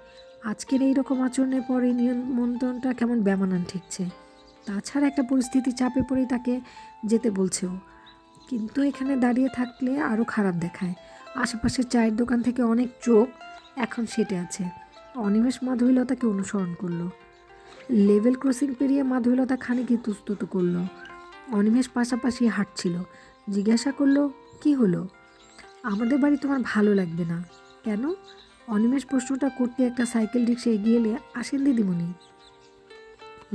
আজকের এই রকম আচরণের পরে নিমন্ত্রণটা কেমন বেমানান ঠেকছে। তাছাড়া একটা পরিস্থিতি চাপে পড়েই তাকে যেতে বলছেও, কিন্তু এখানে দাঁড়িয়ে থাকলে আরও খারাপ দেখায়। আশেপাশের চায়ের দোকান থেকে অনেক চোখ এখন সেটে আছে। অনিমেষ মাধবীলতাকে অনুসরণ করলো। লেভেল ক্রসিং পেরিয়ে মাধবীলতা খানিক ইতস্তত করলো। অনিমেষ পাশাপাশি হাঁটছিল। জিজ্ঞাসা করলো, কি হলো? আমাদের বাড়ি তোমার ভালো লাগবে না কেন? অনিমেষ প্রশ্নটা করতে একটা সাইকেল রিক্সা এগিয়ে এলে, আসেন দিদিমণি।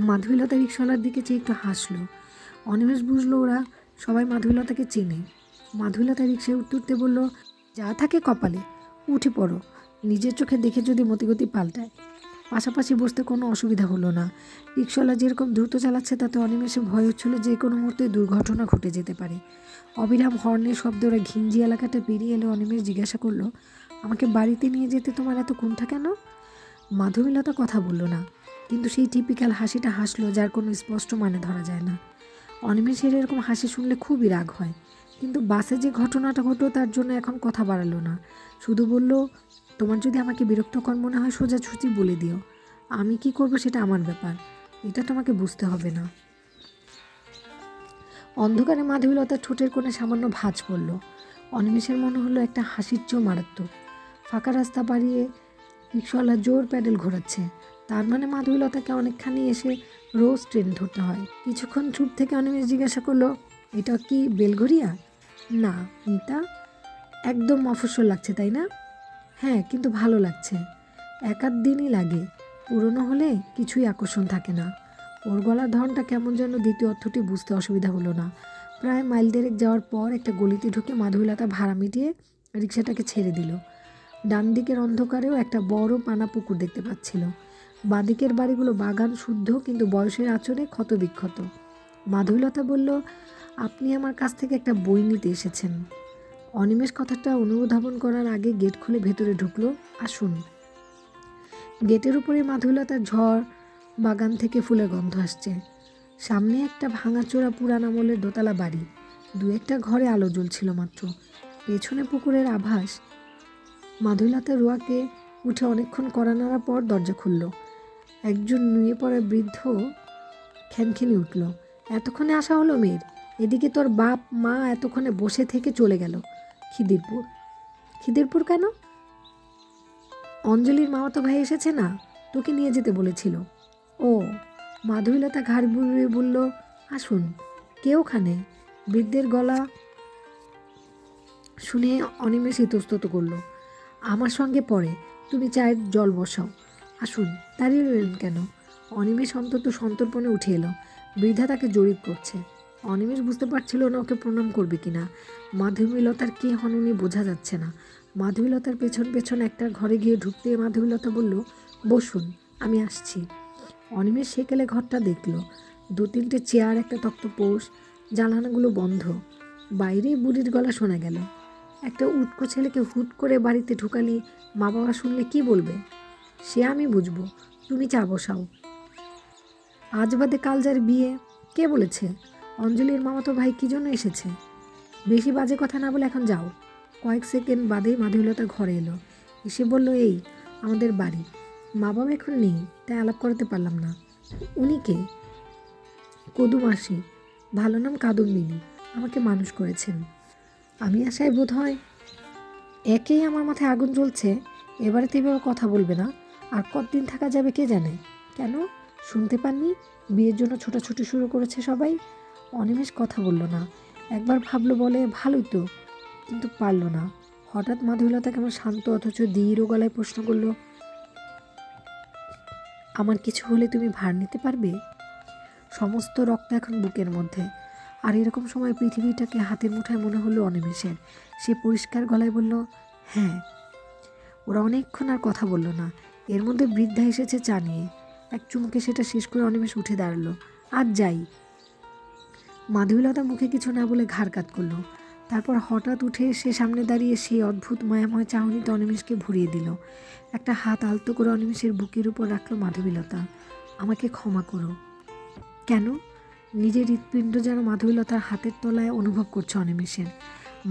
মাধবীলতা রিক্সাওয়ালার দিকে চেয়ে একটু হাসলো। অনিমেষ বুঝলো ওরা সবাই মাধবীলতাকে চেনে। মাধবীলতা রিক্সায় উঠতে বলল, যা থাকে কপালে, উঠে পড়ো। নিজের চোখে দেখে যদি মতিগতি পাল্টায়। পাশাপাশি বসতে কোনো অসুবিধা হলো না। রিক্সাওয়ালা যেরকম দ্রুত চালাচ্ছে তাতে অনিমেষে ভয় হচ্ছিল যে কোনো মুহূর্তে দুর্ঘটনা ঘটে যেতে পারে। অবিরাম হর্নের শব্দে ওরা ঘিঞ্জি এলাকাটা পেরিয়ে এলে অনিমেষ জিজ্ঞাসা করলো, আমাকে বাড়িতে নিয়ে যেতে তোমার এত কুণ্ঠা কেন? মাধবীলতা কথা বলল না, কিন্তু সেই টিপিক্যাল হাসিটা হাসলো যার কোনো স্পষ্ট মানে ধরা যায় না। অনিমেষের এরকম হাসি শুনলে খুবই রাগ হয়, কিন্তু বাসে যে ঘটনাটা ঘটলো তার জন্য এখন কথা বাড়ালো না। শুধু বলল, তোমার যদি আমাকে বিরক্তকর মনে হয় সোজাসুজি বলে দিও। আমি কি করব সেটা আমার ব্যাপার, এটা তোমাকে বুঝতে হবে না। অন্ধকারে মাধবীলতার ঠোঁটের কোণে সামান্য ভাঁজ পড়ল। অনিমেষের মনে হলো একটা হাসির চেয়েও মারাত্মক। ফাঁকা রাস্তা পাড়িয়ে রিক্সাওয়ালা জোর প্যাডেল ঘোরাচ্ছে। তার মানে মাধবীলতাকে অনেকখানি এসে রোজ ট্রেন ধরতে হয়। কিছুক্ষণ চুপ থেকে অনিমেষ জিজ্ঞাসা করলো, এটা কি বেলঘরিয়া? না মিতা, একদম মফস্বল লাগছে তাই না? হ্যাঁ, কিন্তু ভালো লাগছে। এক আধ দিনই লাগে, পুরনো হলে কিছুই আকর্ষণ থাকে না। ওর গলার ধরনটা কেমন যেন দ্বিতীয় অর্থটি বুঝতে অসুবিধা হলো না। প্রায় মাইল দেড়েক যাওয়ার পর একটা গলিতে ঢুকে মাধবীলতা ভাড়া মিটিয়ে রিক্সাটাকে ছেড়ে দিল। ডান দিকের অন্ধকারেও একটা বড় পানা পুকুর দেখতে পাচ্ছিল। বাঁদিকের বাড়িগুলো বাগান শুদ্ধ, কিন্তু বয়সের আচরে ক্ষতবিক্ষত। মাধবীলতা বলল, আপনি আমার কাছ থেকে একটা বই নিতে এসেছেন। অনিমেষ কথাটা অনুধাবন করার আগে গেট খুলে ভেতরে ঢুকলো। আসুন। গেটের উপরে মাধবীলতার ঝড় বাগান থেকে ফুলের গন্ধ আসছে। সামনে একটা ভাঙাচোরা পুরান আমলের দোতলা বাড়ি, দু একটা ঘরে আলো জ্বলছিল মাত্র। পেছনে পুকুরের আভাস। মাধবীলতা রোয়াকে উঠে অনেকক্ষণ কড়া নাড়ার পর দরজা খুলল। একজন নুয়ে পড়া বৃদ্ধ খ্যানখ্যানি উঠল, এতক্ষণে আসা হলো মেয়ের? এদিকে তোর বাপ মা এতক্ষণে বসে থেকে চলে গেল। খিদিরপুর? খিদিরপুর কেন? অঞ্জলির মামাতো ভাই এসেছে না, তোকে নিয়ে যেতে বলেছিল। ও। মাধবীলতা ঘাড় বুলিয়ে বলল, আসুন। কে ওখানে? বৃদ্ধের গলা শুনে অনিমেষ ইতস্তত করল। আমার সঙ্গে পড়ে, তুমি চায়ের জল বসাও। আসুন। দাঁড়িয়ে রইলেন কেন? অনিমেষ অন্তত সন্তর্পণে উঠে এলো। বৃদ্ধা তাকে জরিপ করছে। অনিমেষ বুঝতে পারছিল না ওকে প্রণাম করবে কিনা। মাধবীলতার কে হননি বোঝা যাচ্ছে না। মাধবীলতার পেছন পেছন একটা ঘরে গিয়ে ঢুকতে মাধবীলতা বলল, বসুন, আমি আসছি। অনিমেষ সেকেলে ঘরটা দেখল। দু তিনটে চেয়ার, একটা তক্তপোষ, জানালাগুলো বন্ধ। বাইরে বুড়ির গলা শোনা গেল, একটা উটকো ছেলেকে হুট করে বাড়িতে ঢুকালি মা বাবা শুনলে কি বলবে? সে আমি বুঝবো, তুমি চা বসাও। আজ বাদে কাল যার বিয়ে। কে বলেছে? অঞ্জলির মামাতো ভাই কি জন্য এসেছে? বেশি বাজে কথা না বলে এখন যাও। কয়েক সেকেন্ড বাদেই মাধবীলতা ঘরে এলো। এসে বলল, এই আমাদের বাড়ি। মা বাবা এখন নেই, তাই আলাপ করাতে পারলাম না। উনি কে? কদু মাসি, ভালো নাম কাদম্বিনী, আমাকে মানুষ করেছেন। আমি আশায় বোধ হয় একেই আমার মাথায় আগুন জ্বলছে। এবারে তো এভাবে কথা বলবে না। আর কতদিন থাকা যাবে কে জানে। কেন শুনতে পাননি? বিয়ের জন্য ছোটাছুটি শুরু করেছে সবাই। অনিমেষ কথা বলল না। একবার ভাবলো বলে ভালোই তো, কিন্তু পারল না। হঠাৎ মাধবীলতা কেমন শান্ত অথচ দৃঢ় গলায় প্রশ্ন করল, আমার কিছু হলে তুমি ভার নিতে পারবে? সমস্ত রক্ত এখন বুকের মধ্যে। আর এরকম সময় পৃথিবীটাকে হাতের মুঠায় মনে হলো অনিমেষের। সে পরিষ্কার গলায় বলল, হ্যাঁ। ওরা অনেকক্ষণ আর কথা বলল না। এর মধ্যে বৃদ্ধা এসেছে চা নিয়ে। এক চুমুকে সেটা শেষ করে অনিমেষ উঠে দাঁড়ালো। আজ যাই। মাধবীলতা মুখে কিছু না বলে ঘাড় কাত করলো। তারপর হঠাৎ উঠে সে সামনে দাঁড়িয়ে সেই অদ্ভুত মায়াময় চাহনিতে অনিমেষকে ভরিয়ে দিল। একটা হাত আলতো করে অনিমেষের বুকের উপর রাখলো মাধবীলতা। আমাকে ক্ষমা করো। কেন? নিজের হৃৎপিণ্ড যেন মাধবীলতার হাতের তলায় অনুভব করছে অনিমেষের।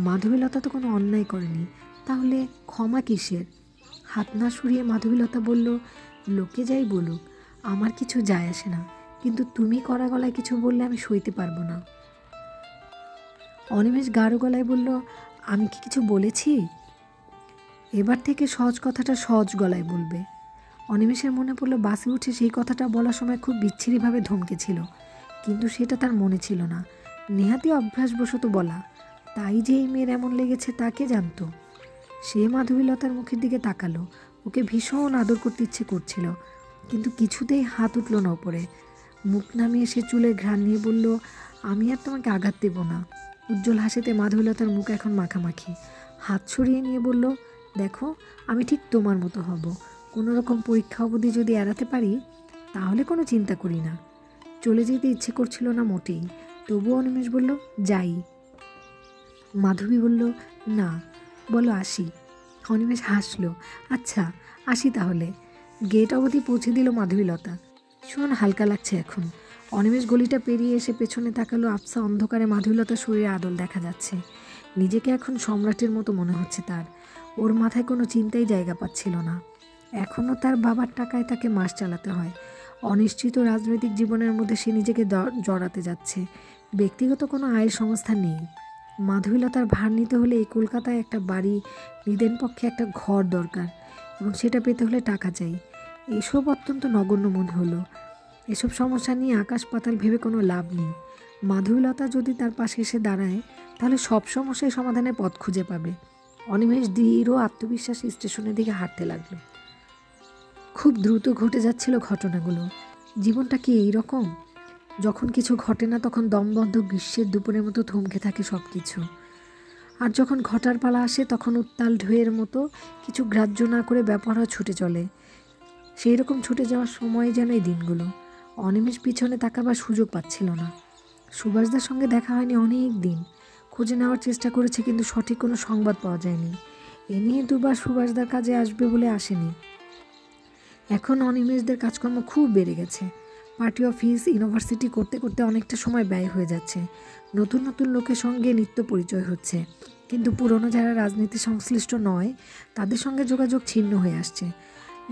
মাধবীলতা তো কোনো অন্যায় করেনি, তাহলে ক্ষমা কিসের? হাত না সরিয়ে মাধবীলতা বলল, লোকে যাই বলুক, আমার কিছু যায় আসে না, কিন্তু তুমি কড়া গলায় কিছু বললে আমি সইতে পারবো না। অনিমেষ গাঢ় গলায় বলল, আমি কি কিছু বলেছি? এবার থেকে সহজ কথাটা সহজ গলায় বলবে। অনিমেষের মনে পড়ল বাসে উঠে সেই কথাটা বলার সময় খুব বিচ্ছিরিভাবে ধমকেছিল, কিন্তু সেটা তার মনে ছিল না। নেহাতি অভ্যাসবশত বলা। তাই যে এই মেয়ের এমন লেগেছে তাকে জানতো। সে মাধবীলতার মুখের দিকে তাকালো। ওকে ভীষণ আদর করতে ইচ্ছে করছিল, কিন্তু কিছুতেই হাত উঠল না ওপরে। মুখ নামিয়ে সে চুলের ঘ্রাণ নিয়ে বলল, আমি আর তোমাকে আঘাত দেব না। উজ্জ্বল হাসিতে মাধবীলতার মুখ এখন মাখামাখি। হাত সরিয়ে নিয়ে বলল, দেখো, আমি ঠিক তোমার মতো হব। কোনো রকম পরীক্ষা অবধি যদি এড়াতে পারি তাহলে কোনো চিন্তা করি না। চলে যেতে ইচ্ছে করছিল না মোটেই। তবুও অনিমেষ বলল, যাই। মাধবী বলল, না, বলো আসি। অনিমেষ হাসলো, আচ্ছা আসি তাহলে। গেট অবধি পৌঁছে দিল মাধবীলতা। ভীষণ হালকা লাগছে এখন। অনিমেষ গলিটা পেরিয়ে এসে পেছনে তাকালো। আবছা অন্ধকারে মাধবীলতার শরীরে আদল দেখা যাচ্ছে। নিজেকে এখন সম্রাটের মতো মনে হচ্ছে তার। ওর মাথায় কোনো চিন্তাই জায়গা পাচ্ছিল না। এখনও তার বাবার টাকায় তাকে মাস চালাতে হয়। অনিশ্চিত রাজনৈতিক জীবনের মধ্যে সে নিজেকে জড়াতে যাচ্ছে। ব্যক্তিগত কোনো আয়ের সংস্থা নেই। মাধবীলতার ভার নিতে হলে এই কলকাতায় একটা বাড়ি, নিদেন পক্ষে একটা ঘর দরকার, এবং সেটা পেতে হলে টাকা চাই। এসব অত্যন্ত নগণ্য মনে হলো। এসব সমস্যা নিয়ে আকাশ পাতাল ভেবে কোনো লাভ নেই। মাধবীলতা যদি তার পাশে এসে দাঁড়ায় তাহলে সব সমস্যায় সমাধানের পথ খুঁজে পাবে। অনিমেষ দৃঢ় আত্মবিশ্বাস স্টেশনের দিকে হাঁটতে লাগলো। খুব দ্রুত ঘটে যাচ্ছিল ঘটনাগুলো। জীবনটা কি এইরকম? যখন কিছু ঘটে না তখন দমবন্ধ গ্রীষ্মের দুপুরের মতো থমকে থাকে সব কিছু, আর যখন ঘটার পালা আসে তখন উত্তাল ঢেউয়ের মতো কিছু গ্রাহ্য না করে ব্যাপারও ছুটে চলে। সেই রকম ছুটে যাওয়ার সময় যেন এই দিনগুলো। অনিমেষ পিছনে তাকাবার সুযোগ পাচ্ছিল না। সুভাষদার সঙ্গে দেখা হয়নি অনেক দিন। খুঁজে নেওয়ার চেষ্টা করেছে, কিন্তু সঠিক কোনো সংবাদ পাওয়া যায়নি। এ নিয়ে দুবার সুভাষদার কাজে আসবে বলে আসেনি। এখন অনিমেষদের কাজকর্ম খুব বেড়ে গেছে। পার্টি অফিস, ইউনিভার্সিটি করতে করতে অনেকটা সময় ব্যয় হয়ে যাচ্ছে। নতুন নতুন লোকের সঙ্গে নিত্য পরিচয় হচ্ছে, কিন্তু পুরনো যারা রাজনীতি সংশ্লিষ্ট নয় তাদের সঙ্গে যোগাযোগ ছিন্ন হয়ে আসছে।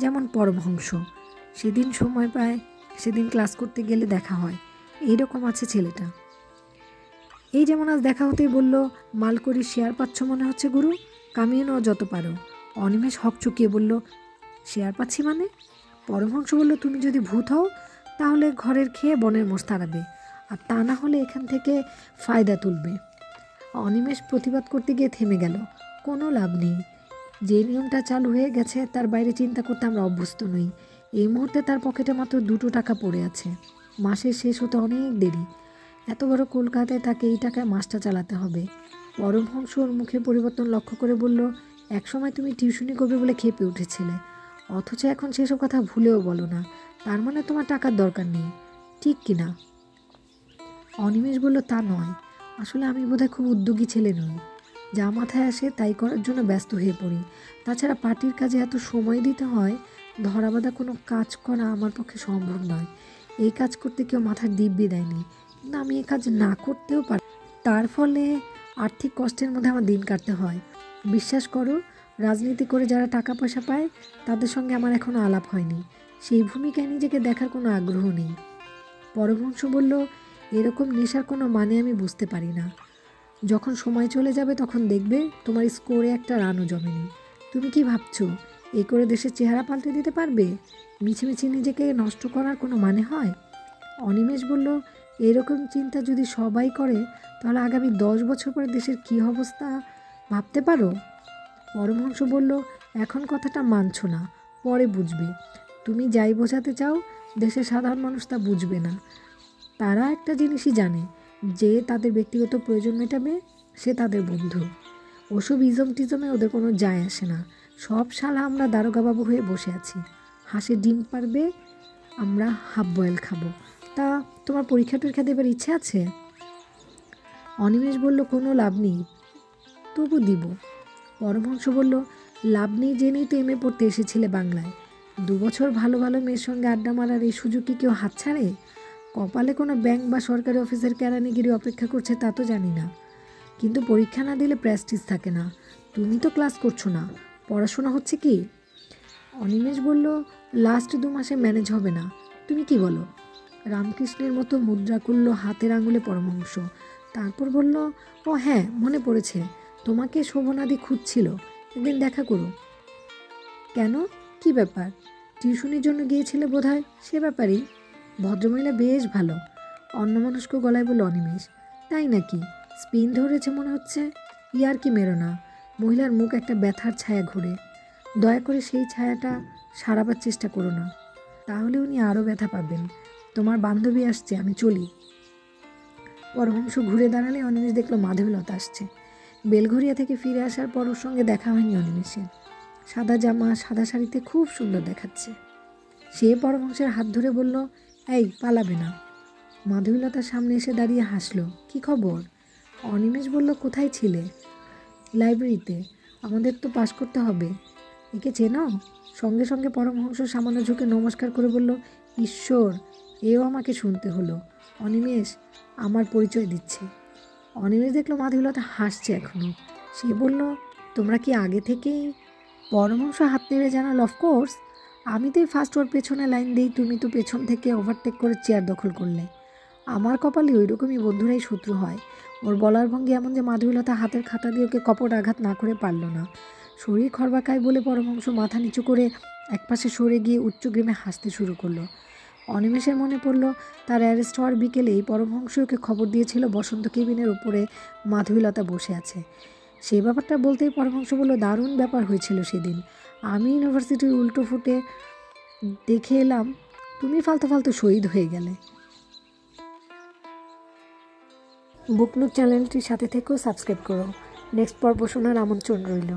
যেমন পরমহংস, সেদিন সময় পায়, সেদিন ক্লাস করতে গেলে দেখা হয়। এইরকম আছে ছেলেটা। এই যেমন আজ দেখা হতেই বলল, মালকড়ির শেয়ার পাচ্ছ মনে হচ্ছে গুরু, কামিয়ে নাও যত পারো। অনিমেষ হক চুকিয়ে বলল, শেয়ার পাচ্ছি মানে? পরমহংস বলল, তুমি যদি ভূত হও তাহলে ঘরের খেয়ে বনের মোষ তাড়াবে, আর তা না হলে এখান থেকে ফায়দা তুলবে। অনিমেষ প্রতিবাদ করতে গিয়ে থেমে গেল। কোনো লাভ নেই। যে নিয়মটা চালু হয়ে গেছে তার বাইরে চিন্তা করতে আমরা অভ্যস্ত নই। এই মুহূর্তে তার পকেটে মাত্র 2 টাকা পড়ে আছে। মাসের শেষ হতে অনেক দেরি। এত বড় কলকাতায় তাকে এই টাকায় মাসটা চালাতে হবে। পরমহংস ওর মুখে পরিবর্তন লক্ষ্য করে বলল, একসময় তুমি টিউশনি করবে বলে খেপে উঠেছিলে, অথচ এখন সেসব কথা ভুলেও বলো না। তার মানে তোমার টাকার দরকার নেই, ঠিক কি না? অনিমেষ বলল, তা নয়। আসলে আমি বোধহয় খুব উদ্যোগী ছেলে নই। যা মাথায় আসে তাই করার জন্য ব্যস্ত হয়ে পড়ি। তাছাড়া পার্টির কাজে এত সময় দিতে হয়, ধরাবাঁধা কোনো কাজ করা আমার পক্ষে সম্ভব নয়। এই কাজ করতে কেউ মাথার দিব্যি দেয়নি, কিন্তু আমি এই কাজ না করতেও পারি। তার ফলে আর্থিক কষ্টের মধ্যে আমার দিন কাটতে হয়। বিশ্বাস করো, রাজনীতি করে যারা টাকা পয়সা পায় তাদের সঙ্গে আমার এখনও আলাপ হয়নি। সেই ভূমিকায় নিজেকে দেখার কোনো আগ্রহ নেই। পরমহংস বলল, এরকম নেশার কোনো মানে আমি বুঝতে পারি না। যখন সময় চলে যাবে তখন দেখবে তোমার স্কোরে একটা রানও জমেনি। তুমি কি ভাবছো এই করে দেশের চেহারা পাল্টে দিতে পারবে? মিছিমিছি নিজেকে নষ্ট করার কোনো মানে হয়? অনিমেষ বলল, এরকম চিন্তা যদি সবাই করে তাহলে আগামী 10 বছর পরে দেশের কী অবস্থা ভাবতে পারো? পরমহংস বলল, এখন কথাটা মানছো না, পরে বুঝবে। তুমি যাই বোঝাতে চাও দেশের সাধারণ মানুষ তা বুঝবে না। তারা একটা জিনিসই জানে, যে তাদের ব্যক্তিগত প্রয়োজন মেটাবে সে তাদের বন্ধু। ওসব ইজম টিজমে ওদের কোনো যায় আসে না। সব শালা আমরা দারোগাবাবু হয়ে বসে আছি। হাঁসের ডিম পারবে, আমরা হাফ বয়েল খাবো। তা তোমার পরীক্ষা টরীক্ষা দেবার ইচ্ছে আছে? অনিমেষ বলল, কোনো লাভ নেই, তবু দিব। পরমহংস বলল, লাভ নেই জেনেই তো এমএ পড়তে এসেছিলে বাংলায়। 2 বছর ভালো ভালো মেয়ের সঙ্গে আড্ডা মারার এই সুযোগ কি কেউ হাতছাড়ে? কপালে কোনো ব্যাংক বা সরকারি অফিসের কেরানিগিরি অপেক্ষা করছে তা তো জানি না, কিন্তু পরীক্ষা না দিলে প্রেস্টিজ থাকে না। তুমি তো ক্লাস করছো না, পড়াশোনা হচ্ছে কি? অনিমেষ বলল, লাস্ট 2 মাসে ম্যানেজ হবে না। তুমি কি বলো? রামকৃষ্ণের মতো মুদ্রা করল হাতের আঙুলে পরমহংস। তারপর বলল, ও হ্যাঁ, মনে পড়েছে, তোমাকে শোভনাদি খুঁজছিল, একদিন দেখা করো। কেন, কি ব্যাপার? টিউশনির জন্য গিয়েছিলে বোধহয়, সে ব্যাপারেই। ভদ্রমহিলা বেশ ভালো, অন্যমনস্ক গলায় বলল অনিমেষ। তাই নাকি? স্পিন ধরেছে মনে হচ্ছে। ইয়ার কি মেরো না। মহিলার মুখ একটা ব্যথার ছায়া ঘুরে। দয়া করে সেই ছায়াটা সারাবার চেষ্টা করো না, তাহলে উনি আরও ব্যথা পাবেন। তোমার বান্ধবী আসছে, আমি চলি। পরমহংস ঘুরে দাঁড়ালে অনিমেষ দেখলো মাধবীলতা আসছে। বেলঘরিয়া থেকে ফিরে আসার পর ওর সঙ্গে দেখা হয়নি অনিমেষের। সাদা জামা, সাদা শাড়িতে খুব সুন্দর দেখাচ্ছে। সে পরমহংসের হাত ধরে বলল, এই পালাবে না। মাধবীলতার সামনে এসে দাঁড়িয়ে হাসলো, কি খবর? অনিমেষ বলল, কোথায় ছিলে? লাইব্রেরিতে। আমাদের তো পাস করতে হবে। একে চেনো? সঙ্গে সঙ্গে পরমহংস সামান্য ঝুঁকে নমস্কার করে বলল, ঈশ্বর, এও আমাকে শুনতে হলো। অনিমেষ আমার পরিচয় দিচ্ছে। অনিমেষ দেখলো মাধবীলতা হাসছে এখনও। সে বলল, তোমরা কি আগে থেকেই? পরমহংস হাত নেড়ে জানাল, অফকোর্স। আমি তো ফার্স্ট ওর পেছনে লাইন দিই, তুমি তো পেছন থেকে ওভারটেক করে চেয়ার দখল করলে। আমার কপালে ওই রকমই বন্ধুরাই শত্রু হয়। ওর বলার ভঙ্গি এমন যে মাধবীলতা হাতের খাতা দিয়ে ওকে কপট আঘাত না করে পারল না। শরীর খরবাকায় বলে পরমহংস মাথা নিচু করে একপাশে সরে গিয়ে উচ্চগ্রীমে হাসতে শুরু করলো। অনিমেষের মনে পড়ল তার অ্যারেস্ট হওয়ার বিকেলেই পরমহংস ওকে খবর দিয়েছিল বসন্ত কেবিনের উপরে মাধবীলতা বসে আছে। সেই ব্যাপারটা বলতেই পরমহংস বলল, দারুণ ব্যাপার হয়েছিল সেদিন। আমি ইউনিভার্সিটির উল্টো ফুটে দেখে এলাম, তুমি ফালতু ফালতু শহীদ হয়ে গেলে। বুকনুক চ্যানেলটির সাথে থেকেও সাবস্ক্রাইব করো। নেক্সট পর্ব শোনার আমন্ত্রণ রইল।